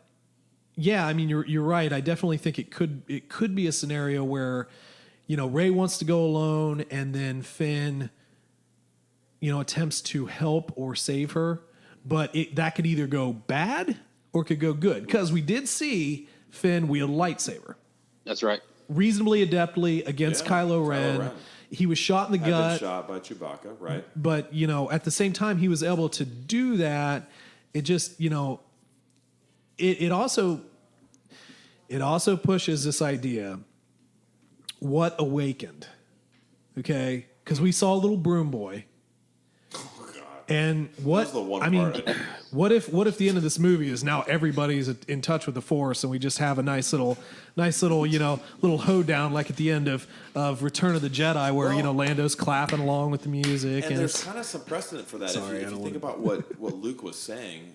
yeah, I mean, you're right. I definitely think it could be a scenario where, Rey wants to go alone, and then Finn, attempts to help or save her. But that could either go bad or could go good, because we did see Finn wield a lightsaber. That's right. Reasonably adeptly against Kylo Ren. He was shot in the gut. Been shot by Chewbacca, right? But, at the same time, he was able to do that. It just, it also pushes this idea, what awakened? Okay? Because we saw a little broom boy. And what what if the end of this movie is now everybody's in touch with the Force, and we just have a nice little little hoedown like at the end of Return of the Jedi, where Lando's clapping along with the music, and there's kind of some precedent for that. If you think about what Luke was saying,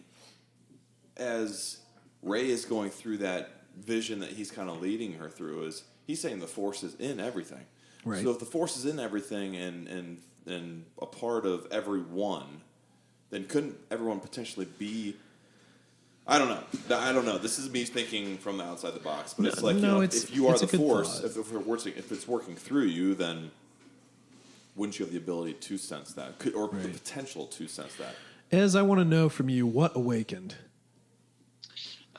as Rey is going through that vision that he's kind of leading her through, is he's saying the Force is in everything. Right. So if the Force is in everything and a part of everyone, then couldn't everyone potentially be? I don't know. This is me thinking from the outside the box, but it's like if you are the Force, if it's working through you, then wouldn't you have the ability to sense that, or the potential to sense that? Ez, I want to know from you, what awakened?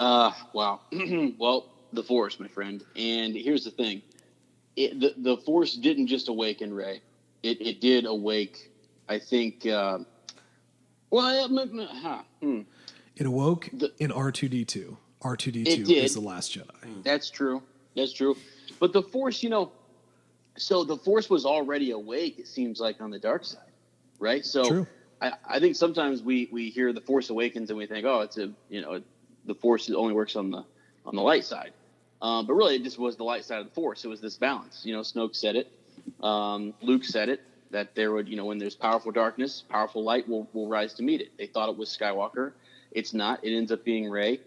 Wow. Well, the Force, my friend. And here's the thing: the Force didn't just awaken Rey. It did awake, I think. It awoke in R2-D2. R2-D2 is the Last Jedi. That's true. But the Force, so the Force was already awake, it seems like, on the dark side, right? So true. I think sometimes we hear the Force awakens and we think, oh, it's the Force only works on the light side. But really, it just was the light side of the Force. It was this balance. Snoke said it. Luke said it, that there would, when there's powerful darkness, powerful light will rise to meet it. They thought it was Skywalker. It's not. It ends up being Rey.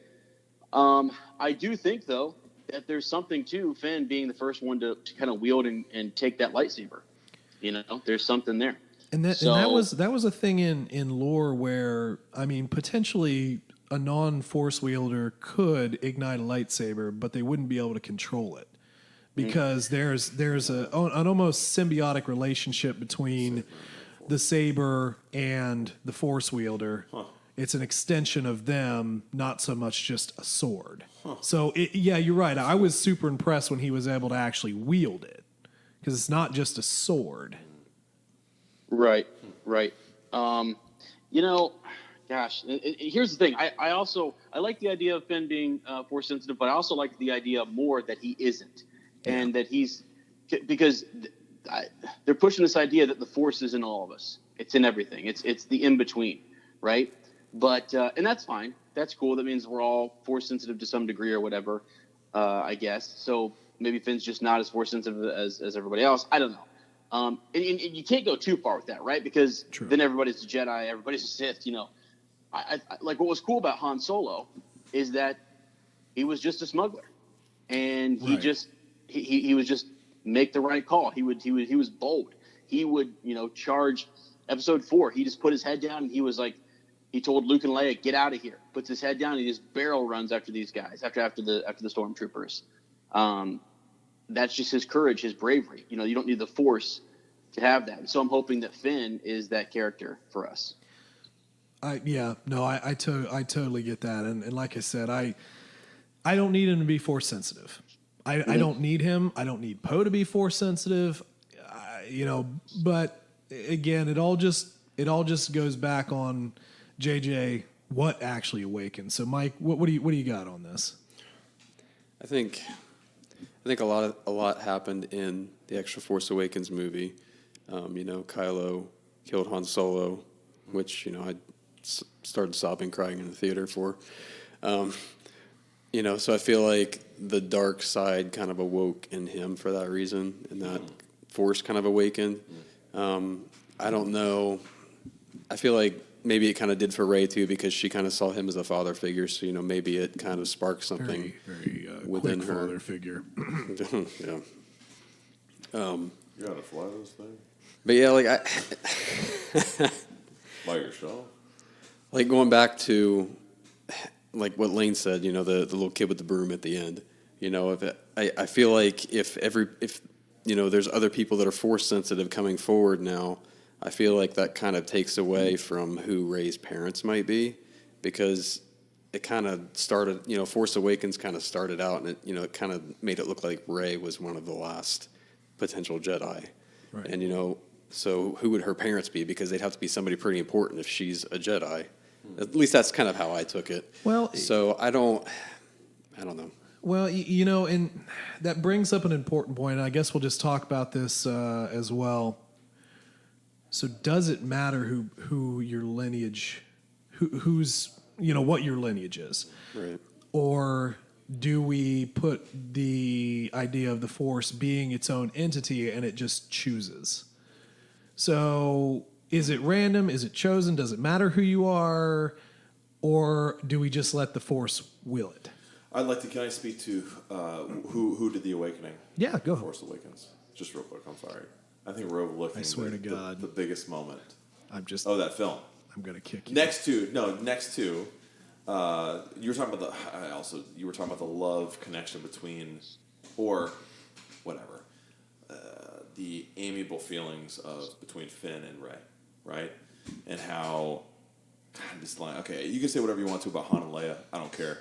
I do think, though, that there's something to Finn being the first one to kind of wield and take that lightsaber. There's something there. And that was a thing in lore where, potentially a non-force wielder could ignite a lightsaber, but they wouldn't be able to control it because there's an almost symbiotic relationship between the saber and the force wielder. Huh. It's an extension of them, not so much just a sword. Huh. So you're right. I was super impressed when he was able to actually wield it because it's not just a sword. Right. Gosh, here's the thing. I like the idea of Finn being force sensitive, but I also like the idea more that he isn't, and that because they're pushing this idea that the force is in all of us. It's in everything. It's the in between, right? But and that's fine. That's cool. That means we're all force sensitive to some degree or whatever, I guess. So maybe Finn's just not as force sensitive as everybody else. I don't know. And you can't go too far with that, right? Because then everybody's a Jedi, everybody's a Sith. I like what was cool about Han Solo is that he was just a smuggler, and he was just make the right call. He was bold. He would charge Episode 4. He just put his head down and he was like, he told Luke and Leia, "Get out of here." Puts his head down and he just barrel runs after these guys, after the stormtroopers. That's just his courage, his bravery. You don't need the Force to have that. And so I'm hoping that Finn is that character for us. I totally get that. And like I said, I don't need him to be Force sensitive. I don't need him. I don't need Poe to be Force sensitive. But again, it all just goes back on JJ, what actually awakens. So Mike, what do you got on this? I think a lot happened in the extra Force Awakens movie. Kylo killed Han Solo, which I started sobbing, crying in the theater for. So I feel like the dark side kind of awoke in him for that reason, and that Force kind of awakened. I don't know. I feel like maybe it kind of did for Rey too, because she kind of saw him as a father figure. So maybe it kind of sparked something very within quick her. Father figure. Yeah. You gotta fly this thing But yeah, like by yourself. Like going back to like what Lane said, the little kid with the broom at the end. I feel like if there's other people that are Force sensitive coming forward now, I feel like that kind of takes away from who Rey's parents might be, because it kind of started, Force Awakens kind of started out, and it kind of made it look like Rey was one of the last potential Jedi. Right. And, so who would her parents be? Because they'd have to be somebody pretty important if she's a Jedi. At least that's kind of how I took it. Well, so I don't know. Well, and that brings up an important point. And I guess we'll just talk about this as well. So does it matter who your lineage, who's what your lineage is, right? Or do we put the idea of the Force being its own entity and it just chooses? So is it random? Is it chosen? Does it matter who you are? Or do we just let the Force will it? Can I speak to who did the awakening? Yeah, go. Force Awakens. Just real quick, I'm sorry. I think we're overlooking. I swear to God, the biggest moment. that film. I'm gonna kick you. Next to you were talking about the love connection between, or whatever, the amiable feelings between Finn and Rey, right? And how this line. Okay, you can say whatever you want to about Han and Leia. I don't care.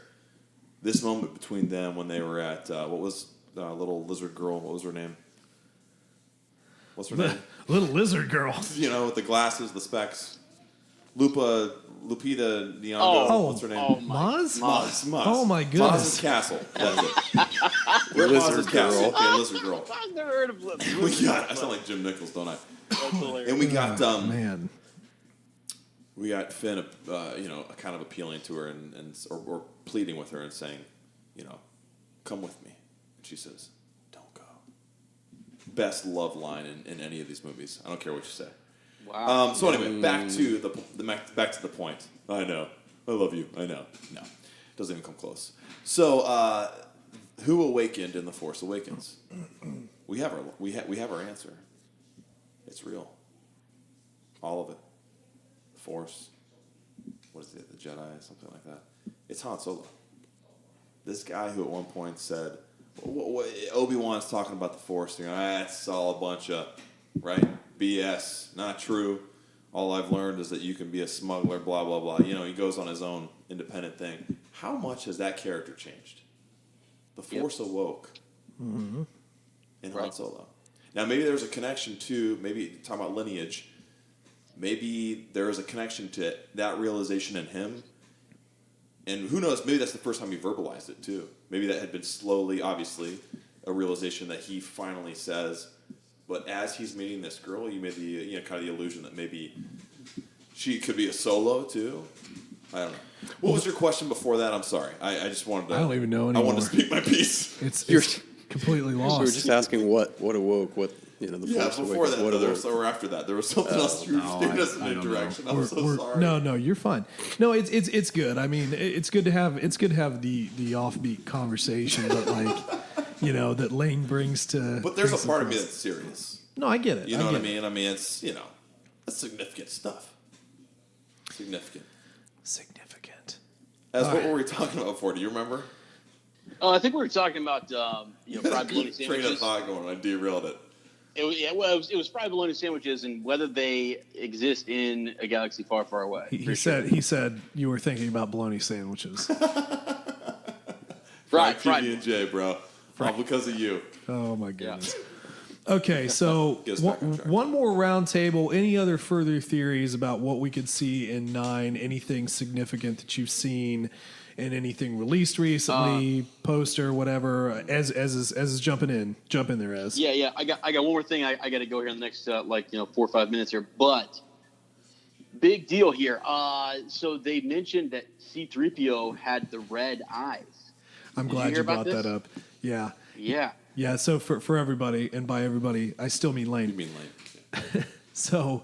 This moment between them when they were at what was little lizard girl? What was her name? What's her name? Little lizard girl. With the glasses, the specs. Lupita Nyong'o. Oh, what's her name? Oh, Maz? Maz. Oh my goodness. Maz's castle. That's it. We're at Maz's castle. Okay, lizard girl. I've never heard of lizard. I sound like Jim Nichols, don't I? That's hilarious. And we got man. We got Finn, kind of appealing to her or pleading with her and saying, come with me. And she says, "Don't go." best love line in any of these movies. I don't care what you say. Wow. So anyway, back to the point. I know. I love you. I know. No. Doesn't even come close. So, who awakened in The Force Awakens? We have our answer. It's real. All of it. The Force. What is it? The Jedi, something like that. It's Han Solo. This guy who at one point said, Obi-Wan's talking about the Force. That's all a bunch of, right? BS. Not true. All I've learned is that you can be a smuggler, blah, blah, blah. He goes on his own independent thing. How much has that character changed? The Force awoke in Han Solo. Now, maybe there's a connection to, maybe talking about lineage, maybe there is a connection to that realization in him. And who knows, maybe that's the first time he verbalized it, too. Maybe that had been slowly, obviously, a realization that he finally says. But as he's meeting this girl, you made the kind of the illusion that maybe she could be a Solo, too. I don't know. What was your question before that? I'm sorry. I just wanted to... I don't even know anymore. I wanted to speak my piece. It's completely lost. So we were just asking what awoke, the Force before Awakens, that, or after that. There was something else you were taking us in a direction. I'm so sorry. No, you're fine. No, it's good. I mean, it's good to have the offbeat conversation, but that Lane brings to. But there's a part of me that's serious. No, I get it. You know what I mean? I mean, it's that's significant stuff. Significant. What were we talking about before? Do you remember? I think we were talking about fried bologna sandwiches. Train of thought going. I derailed it. It was fried bologna sandwiches and whether they exist in a galaxy far, far away. He said you were thinking about bologna sandwiches. Fried PB&J, bro. All because of you. Oh my goodness. Yeah. Okay, so one more round table. Any other further theories about what we could see in 9? Anything significant that you've seen in anything released recently, poster, whatever? As is jumping in. Jump in there, Ez. Yeah. I got one more thing. I got to go here in the next 4 or 5 minutes here, but big deal here. So they mentioned that C-3PO had the red eyes. I'm glad you brought that up. Yeah. Yeah. Yeah, so for everybody, and by everybody, I still mean Lane. You mean Lane. So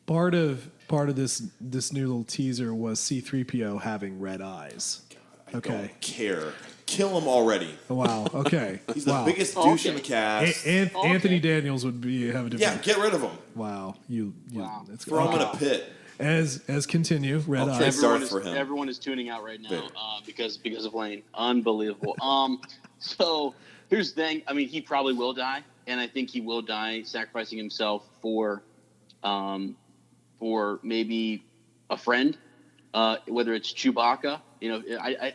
part of this new little teaser was C-3PO having red eyes. God, I don't care. Kill him already. Wow. Okay. He's the biggest douche in the cast. Anthony Daniels would have a different. Yeah, get rid of him. Wow. Wow. Throw him in a pit. As continue, red eyes. Everyone is tuning out right now because of Lane. Unbelievable. So here's the thing. I mean, he probably will die, and I think he will die sacrificing himself for maybe a friend, whether it's Chewbacca. I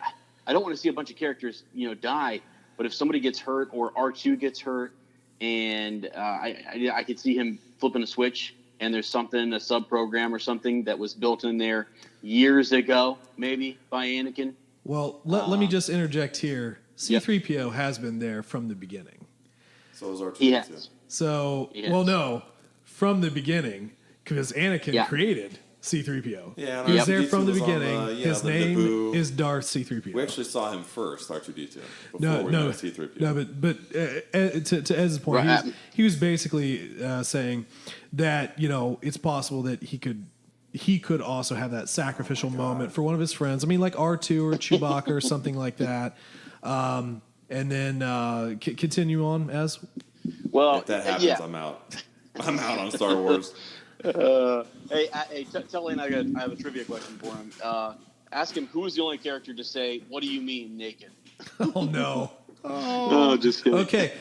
don't want to see a bunch of characters die, but if somebody gets hurt or R2 gets hurt, and I could see him flipping a switch. And there's a sub-program or something that was built in there years ago, maybe, by Anakin. Well, let me just interject here. C-3PO has been there from the beginning. So is R2. Yes. So, well, no, from the beginning, because Anakin created C-3PO. Yeah, he was there from the beginning. His name is Darth C-3PO. We actually saw him first, R2-D2. No, C-3PO. No, but to Ez's point, he was basically saying that it's possible that he could also have that sacrificial moment for one of his friends. I mean, like R2 or Chewbacca or something like that. And then continue on, Ez. Well, if that happens, I'm out. I'm out on Star Wars. Hey, tell Lane I have a trivia question for him. Ask him who is the only character to say, "What do you mean naked?" Oh no! Oh, just kidding. Okay,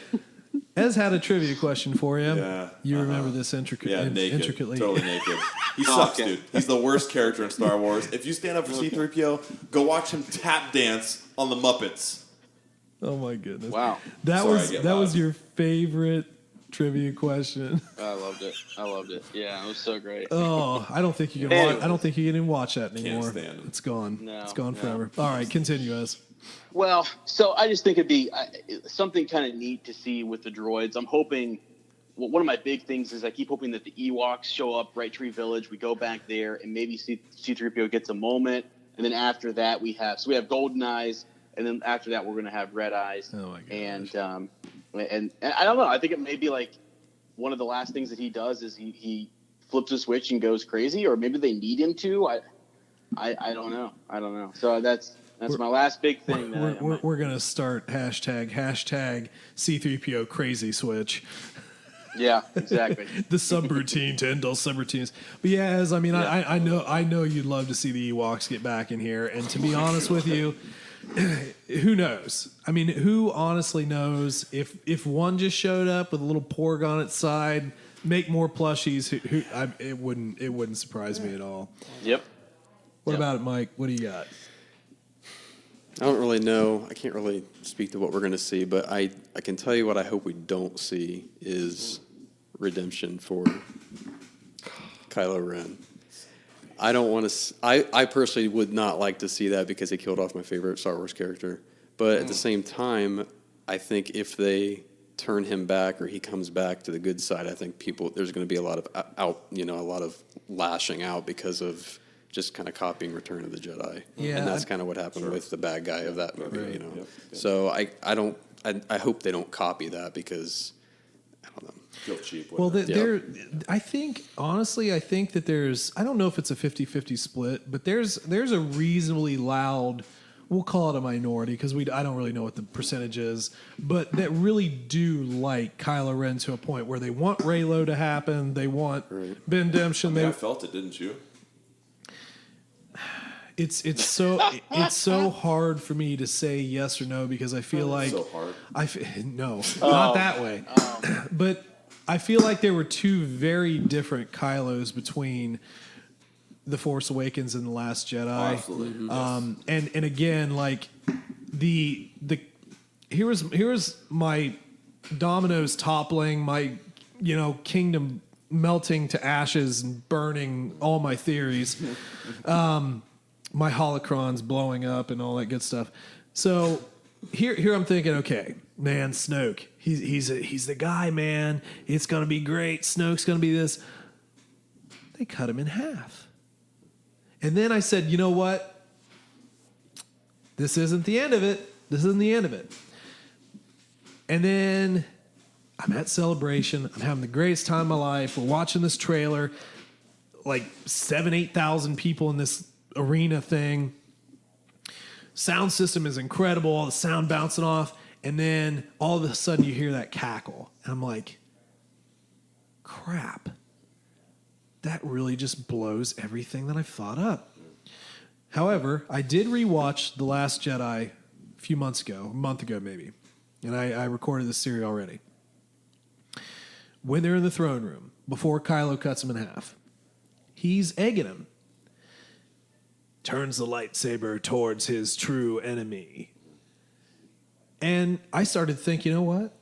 Ez had a trivia question for him. Yeah, you remember this intricately? Totally naked. He sucks, dude. He's the worst character in Star Wars. If you stand up for C-3PO, go watch him tap dance on the Muppets. Oh my goodness! Wow, that was your favorite trivia question. I loved it. Yeah, it was so great. Oh, I don't think you can. I don't think you can even watch that anymore. Can't stand it. It's gone. No, it's gone forever. All right, continue, Ez. Well, so I just think it'd be something kind of neat to see with the droids. I'm hoping. Well, one of my big things is I keep hoping that the Ewoks show up, Bright Tree Village. We go back there, and maybe C-3PO gets a moment, and then after that we have Golden Eyes, and then after that we're going to have Red Eyes. Oh my gosh. And And I don't know. I think it may be like one of the last things that he does is he flips a switch and goes crazy, or maybe they need him to. I don't know. So that's my last big thing. We're gonna start hashtag C3PO crazy switch. Yeah, exactly. The subroutine to end all subroutines. But yeah, as I mean, yeah. I know you'd love to see the Ewoks get back in here. And to be honest with you, who knows? I mean, who honestly knows if one just showed up with a little porg on its side, make more plushies? It wouldn't surprise me at all. Yep. What about it, Mike? What do you got? I don't really know. I can't really speak to what we're going to see, but I can tell you what I hope we don't see is redemption for Kylo Ren. I don't want to. I personally would not like to see that because he killed off my favorite Star Wars character. But at the same time, I think if they turn him back or he comes back to the good side, I think there's going to be a lot of a lot of lashing out because of just kind of copying Return of the Jedi. Yeah, and that's kind of what happened with the bad guy of that movie. Right. You know, so I hope they don't copy that because I don't know. Feel cheap. Well, I think that there's, I don't know if it's a 50-50 split, but there's a reasonably loud, we'll call it a minority because I don't really know what the percentage is, but that really do like Kylo Ren to a point where they want Reylo to happen, they want Ben Demption. I felt it, didn't you? It's so hard for me to say yes or no because I feel like so hard. Not that way. But I feel like there were two very different Kylos between The Force Awakens and The Last Jedi. Oh, absolutely. And again, like here was my dominoes toppling, my kingdom melting to ashes and burning all my theories. My holocrons blowing up and all that good stuff. So here I'm thinking, okay, man, Snoke, he's the guy, man. It's gonna be great. Snoke's gonna be this. They cut him in half. And then I said, you know what? This isn't the end of it. And then I'm at Celebration. I'm having the greatest time of my life. We're watching this trailer. Like 8,000 people in this arena thing. Sound system is incredible. All the sound bouncing off. And then all of a sudden you hear that cackle. And I'm like, crap. That really just blows everything that I've thought up. However, I did rewatch The Last Jedi a month ago maybe. And I recorded this series already. When they're in the throne room, before Kylo cuts him in half, he's egging him. Turns the lightsaber towards his true enemy. And I started to think, you know what?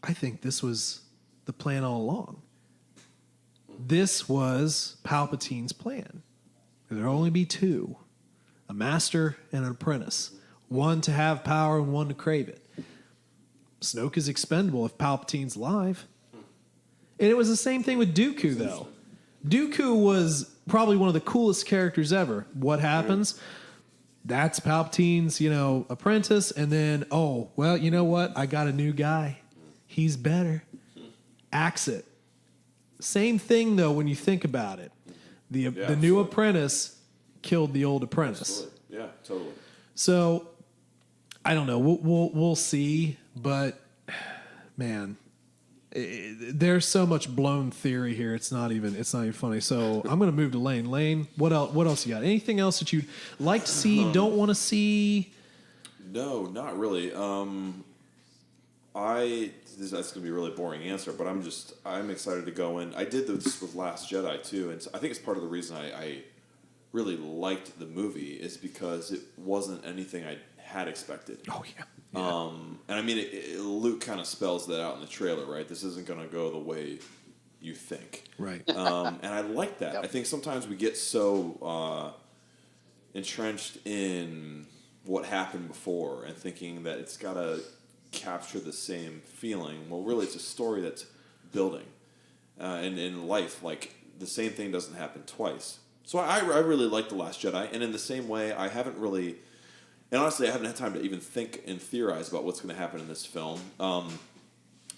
I think this was the plan all along. This was Palpatine's plan. There'll only be two. A master and an apprentice. One to have power and one to crave it. Snoke is expendable if Palpatine's alive. And it was the same thing with Dooku, though. Dooku was probably one of the coolest characters ever. What happens? That's Palpatine's, apprentice. And then, oh, well, you know what? I got a new guy. He's better. Axe it. Same thing, though, when you think about it. The new apprentice killed the old apprentice. Absolutely. Yeah, totally. So, I don't know. We'll see. But, man, there's so much blown theory here. It's not even funny. So I'm going to move to Lane. Lane, what else you got? Anything else that you'd like to see, don't want to see? No, not really. That's going to be a really boring answer, but I'm excited to go in. I did this with Last Jedi too, and I think it's part of the reason I really liked the movie is because it wasn't anything I had expected. Oh yeah. And I mean, Luke kind of spells that out in the trailer, right? This isn't going to go the way you think. Right. And I like that. Yep. I think sometimes we get so entrenched in what happened before and thinking that it's got to capture the same feeling. Well, really, it's a story that's building. And in life, like, the same thing doesn't happen twice. So I really like The Last Jedi. And in the same way, I haven't really... And honestly, I haven't had time to even think and theorize about what's going to happen in this film.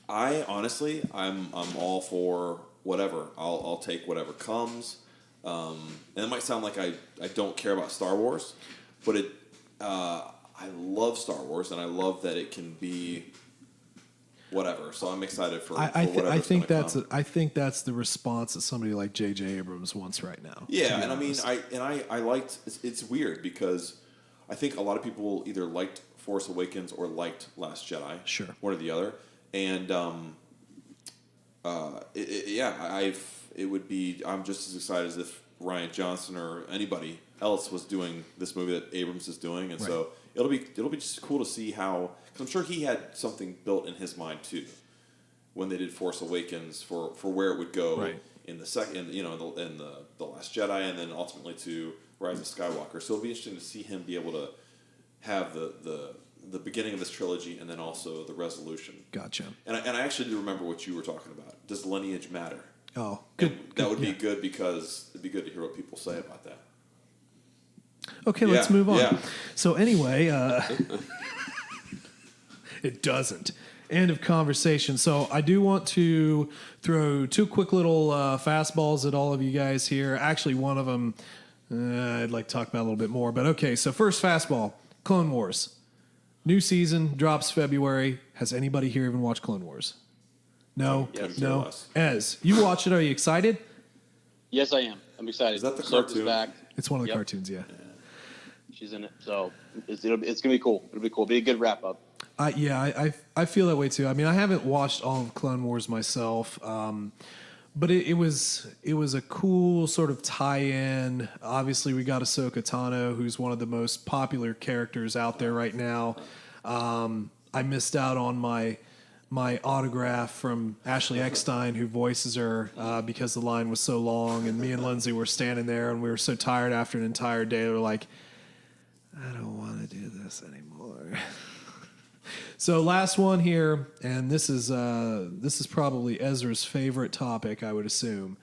I honestly, I'm all for whatever. I'll take whatever comes. And it might sound like I don't care about Star Wars, but I love Star Wars, and I love that it can be whatever. So I'm excited for whatever. I think that's the response that somebody like J.J. Abrams wants right now. Yeah, and honest. I liked. It's weird because I think a lot of people either liked Force Awakens or liked Last Jedi. Sure, one or the other, and it would be. I'm just as excited as if Rian Johnson or anybody else was doing this movie that Abrams is doing, and so it'll be just cool to see how. Because I'm sure he had something built in his mind too, when they did Force Awakens for where it would go in the second, in the Last Jedi, and then ultimately to Rise of Skywalker. So it'll be interesting to see him be able to have the beginning of this trilogy and then also the resolution. Gotcha. And I actually do remember what you were talking about. Does lineage matter? Oh, good. That would be good because it'd be good to hear what people say about that. Okay, let's move on. Yeah. So anyway, it doesn't. End of conversation. So I do want to throw two quick little fastballs at all of you guys here. Actually, one of them I'd like to talk about a little bit more. But okay, so first fastball, Clone Wars. New season drops February. Has anybody here even watched Clone Wars? No? Yes. No? Yes. Ez, you watch it. Are you excited? Yes, I am. I'm excited. Is that the Ahsoka's cartoon? back. It's one of the cartoons, yeah. She's in it, so it's gonna be cool. It'll be cool. Be a good wrap up. I feel that way too. I mean, I haven't watched all of Clone Wars myself, but it was a cool sort of tie-in. Obviously, we got Ahsoka Tano, who's one of the most popular characters out there right now. I missed out on my autograph from Ashley Eckstein, who voices her, because the line was so long, and me and Lindsay were standing there, and we were so tired after an entire day. We were like, I don't want to do this anymore. So last one here, and this is probably Ezra's favorite topic, I would assume.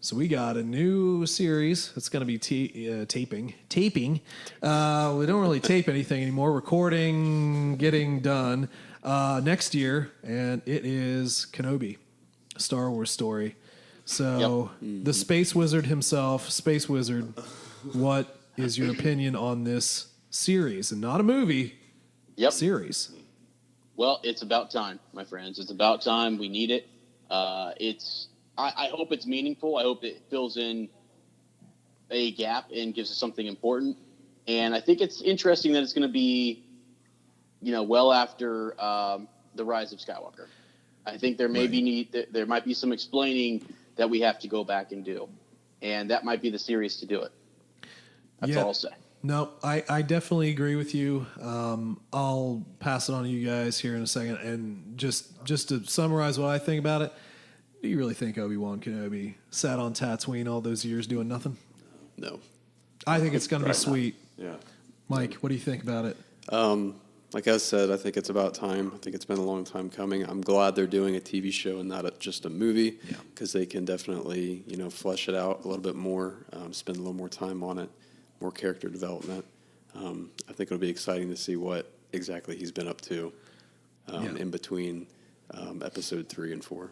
So we got a new series that's going to be taping. We don't really tape anything anymore. Recording, getting done next year, and it is Kenobi, a Star Wars story. So the Space Wizard himself, Space Wizard, what is your opinion on this series? And not a movie, series. Well, it's about time, my friends. It's about time. We need it. I hope it's meaningful. I hope it fills in a gap and gives us something important. And I think it's interesting that it's going to be, well after the Rise of Skywalker. I think there there might be some explaining that we have to go back and do, and that might be the series to do it. That's all I'll say. No, I definitely agree with you. I'll pass it on to you guys here in a second. And just to summarize what I think about it, do you really think Obi-Wan Kenobi sat on Tatooine all those years doing nothing? No. I think it's going to be sweet. Yeah. Mike, what do you think about it? Like I said, I think it's about time. I think it's been a long time coming. I'm glad they're doing a TV show and not just a movie, because they can definitely, flesh it out a little bit more, spend a little more time on it, more character development. I think it'll be exciting to see what exactly he's been up to in between episode 3 and 4.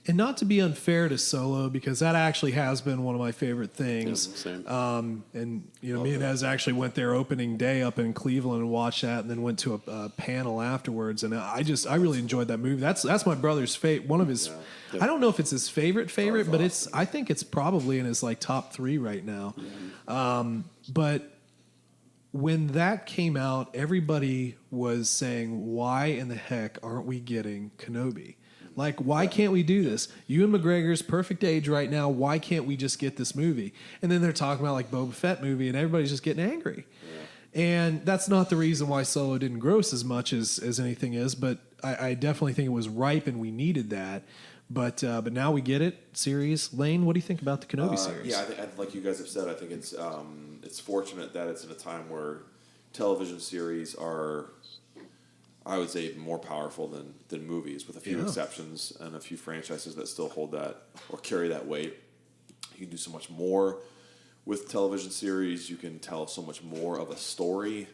And not to be unfair to Solo, because that actually has been one of my favorite things. Same. And me and Ez actually went there opening day up in Cleveland and watched that, and then went to a panel afterwards. And I really enjoyed that movie. That's my brother's favorite. One of his. Yeah. I don't know if it's his favorite, but I think it's probably in his top 3 right now. But when that came out, everybody was saying, why in the heck aren't we getting Kenobi? Why can't we do this? Ewan McGregor's perfect age right now. Why can't we just get this movie? And then they're talking about Boba Fett movie, and everybody's just getting angry. Yeah. And that's not the reason why Solo didn't gross as much as anything is, but I definitely think it was ripe and we needed that. But now we get it. Series. Lane, what do you think about the Kenobi series? Yeah, like you guys have said, I think it's fortunate that it's in a time where television series are, I would say, more powerful than movies, with a few exceptions and a few franchises that still hold that or carry that weight. You can do so much more with television series. You can tell so much more of a story.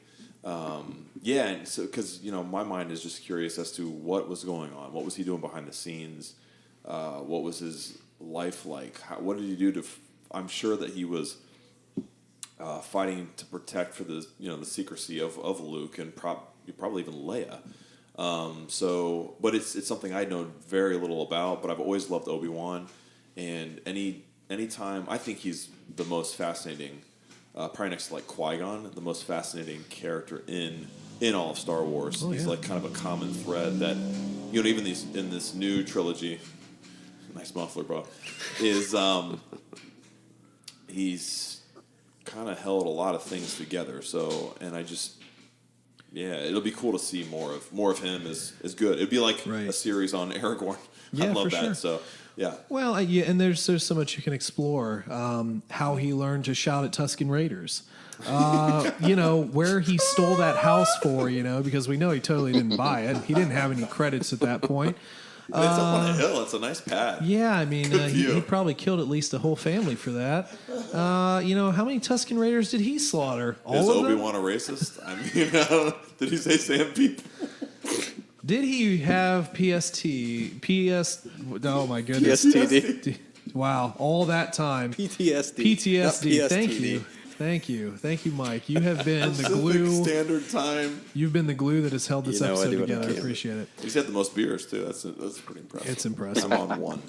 Yeah, and so because my mind is just curious as to what was going on. What was he doing behind the scenes? What was his life like? What did he do to? I'm sure that he was fighting to protect for the the secrecy of Luke and probably even Leia. But it's something I know very little about. But I've always loved Obi-Wan, and anytime I think he's the most fascinating. Probably next to like Qui-Gon, the most fascinating character in all of Star Wars. He's like kind of a common thread that even in this new trilogy, nice muffler, bro, is he's kind of held a lot of things together. So, and I just it'll be cool to see more of him is good. It'd be like a series on Aragorn. Yeah, I love for that. sure. So. Yeah. Well, and there's so much you can explore. How he learned to shout at Tusken Raiders. Where he stole that house for, because we know he totally didn't buy it. He didn't have any credits at that point. It's up on a hill. It's a nice pad. Yeah, I mean, he probably killed at least a whole family for that. How many Tusken Raiders did he slaughter? All Is of them? Obi-Wan a racist? I mean, did he say sand people? Did he have oh my goodness. PSTD. Wow, all that time. PTSD. Thank you, Mike. You have been the glue. Standard time. You've been the glue that has held this episode together. I can. appreciate it. He's had the most beers too. That's pretty impressive. It's impressive. I'm on one.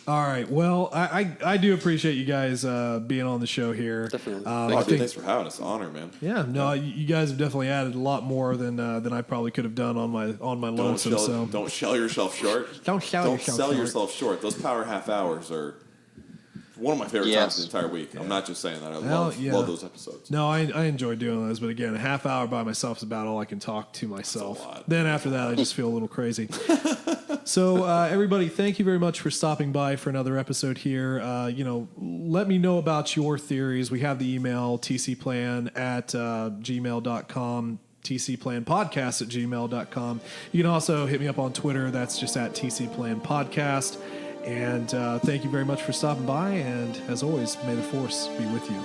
All right. Well, I do appreciate you guys being on the show here. Definitely. Thanks for having us. It's an honor, man. Yeah. No, you guys have definitely added a lot more than I probably could have done on my lonesome. Don't sell yourself short. Don't sell yourself short. Those power half hours are one of my favorite times of the entire week. I'm not just saying that. I love those episodes. No, I enjoy doing those, but again, a half hour by myself is about all I can talk to myself. That's a lot. Then after that, I just feel a little crazy. So everybody, thank you very much for stopping by for another episode here. Let me know about your theories. We have the email tcplan@gmail.com. tcplanpodcast@gmail.com. You can also hit me up on Twitter. That's just @tcplanpodcast. And thank you very much for stopping by. And as always, may the Force be with you.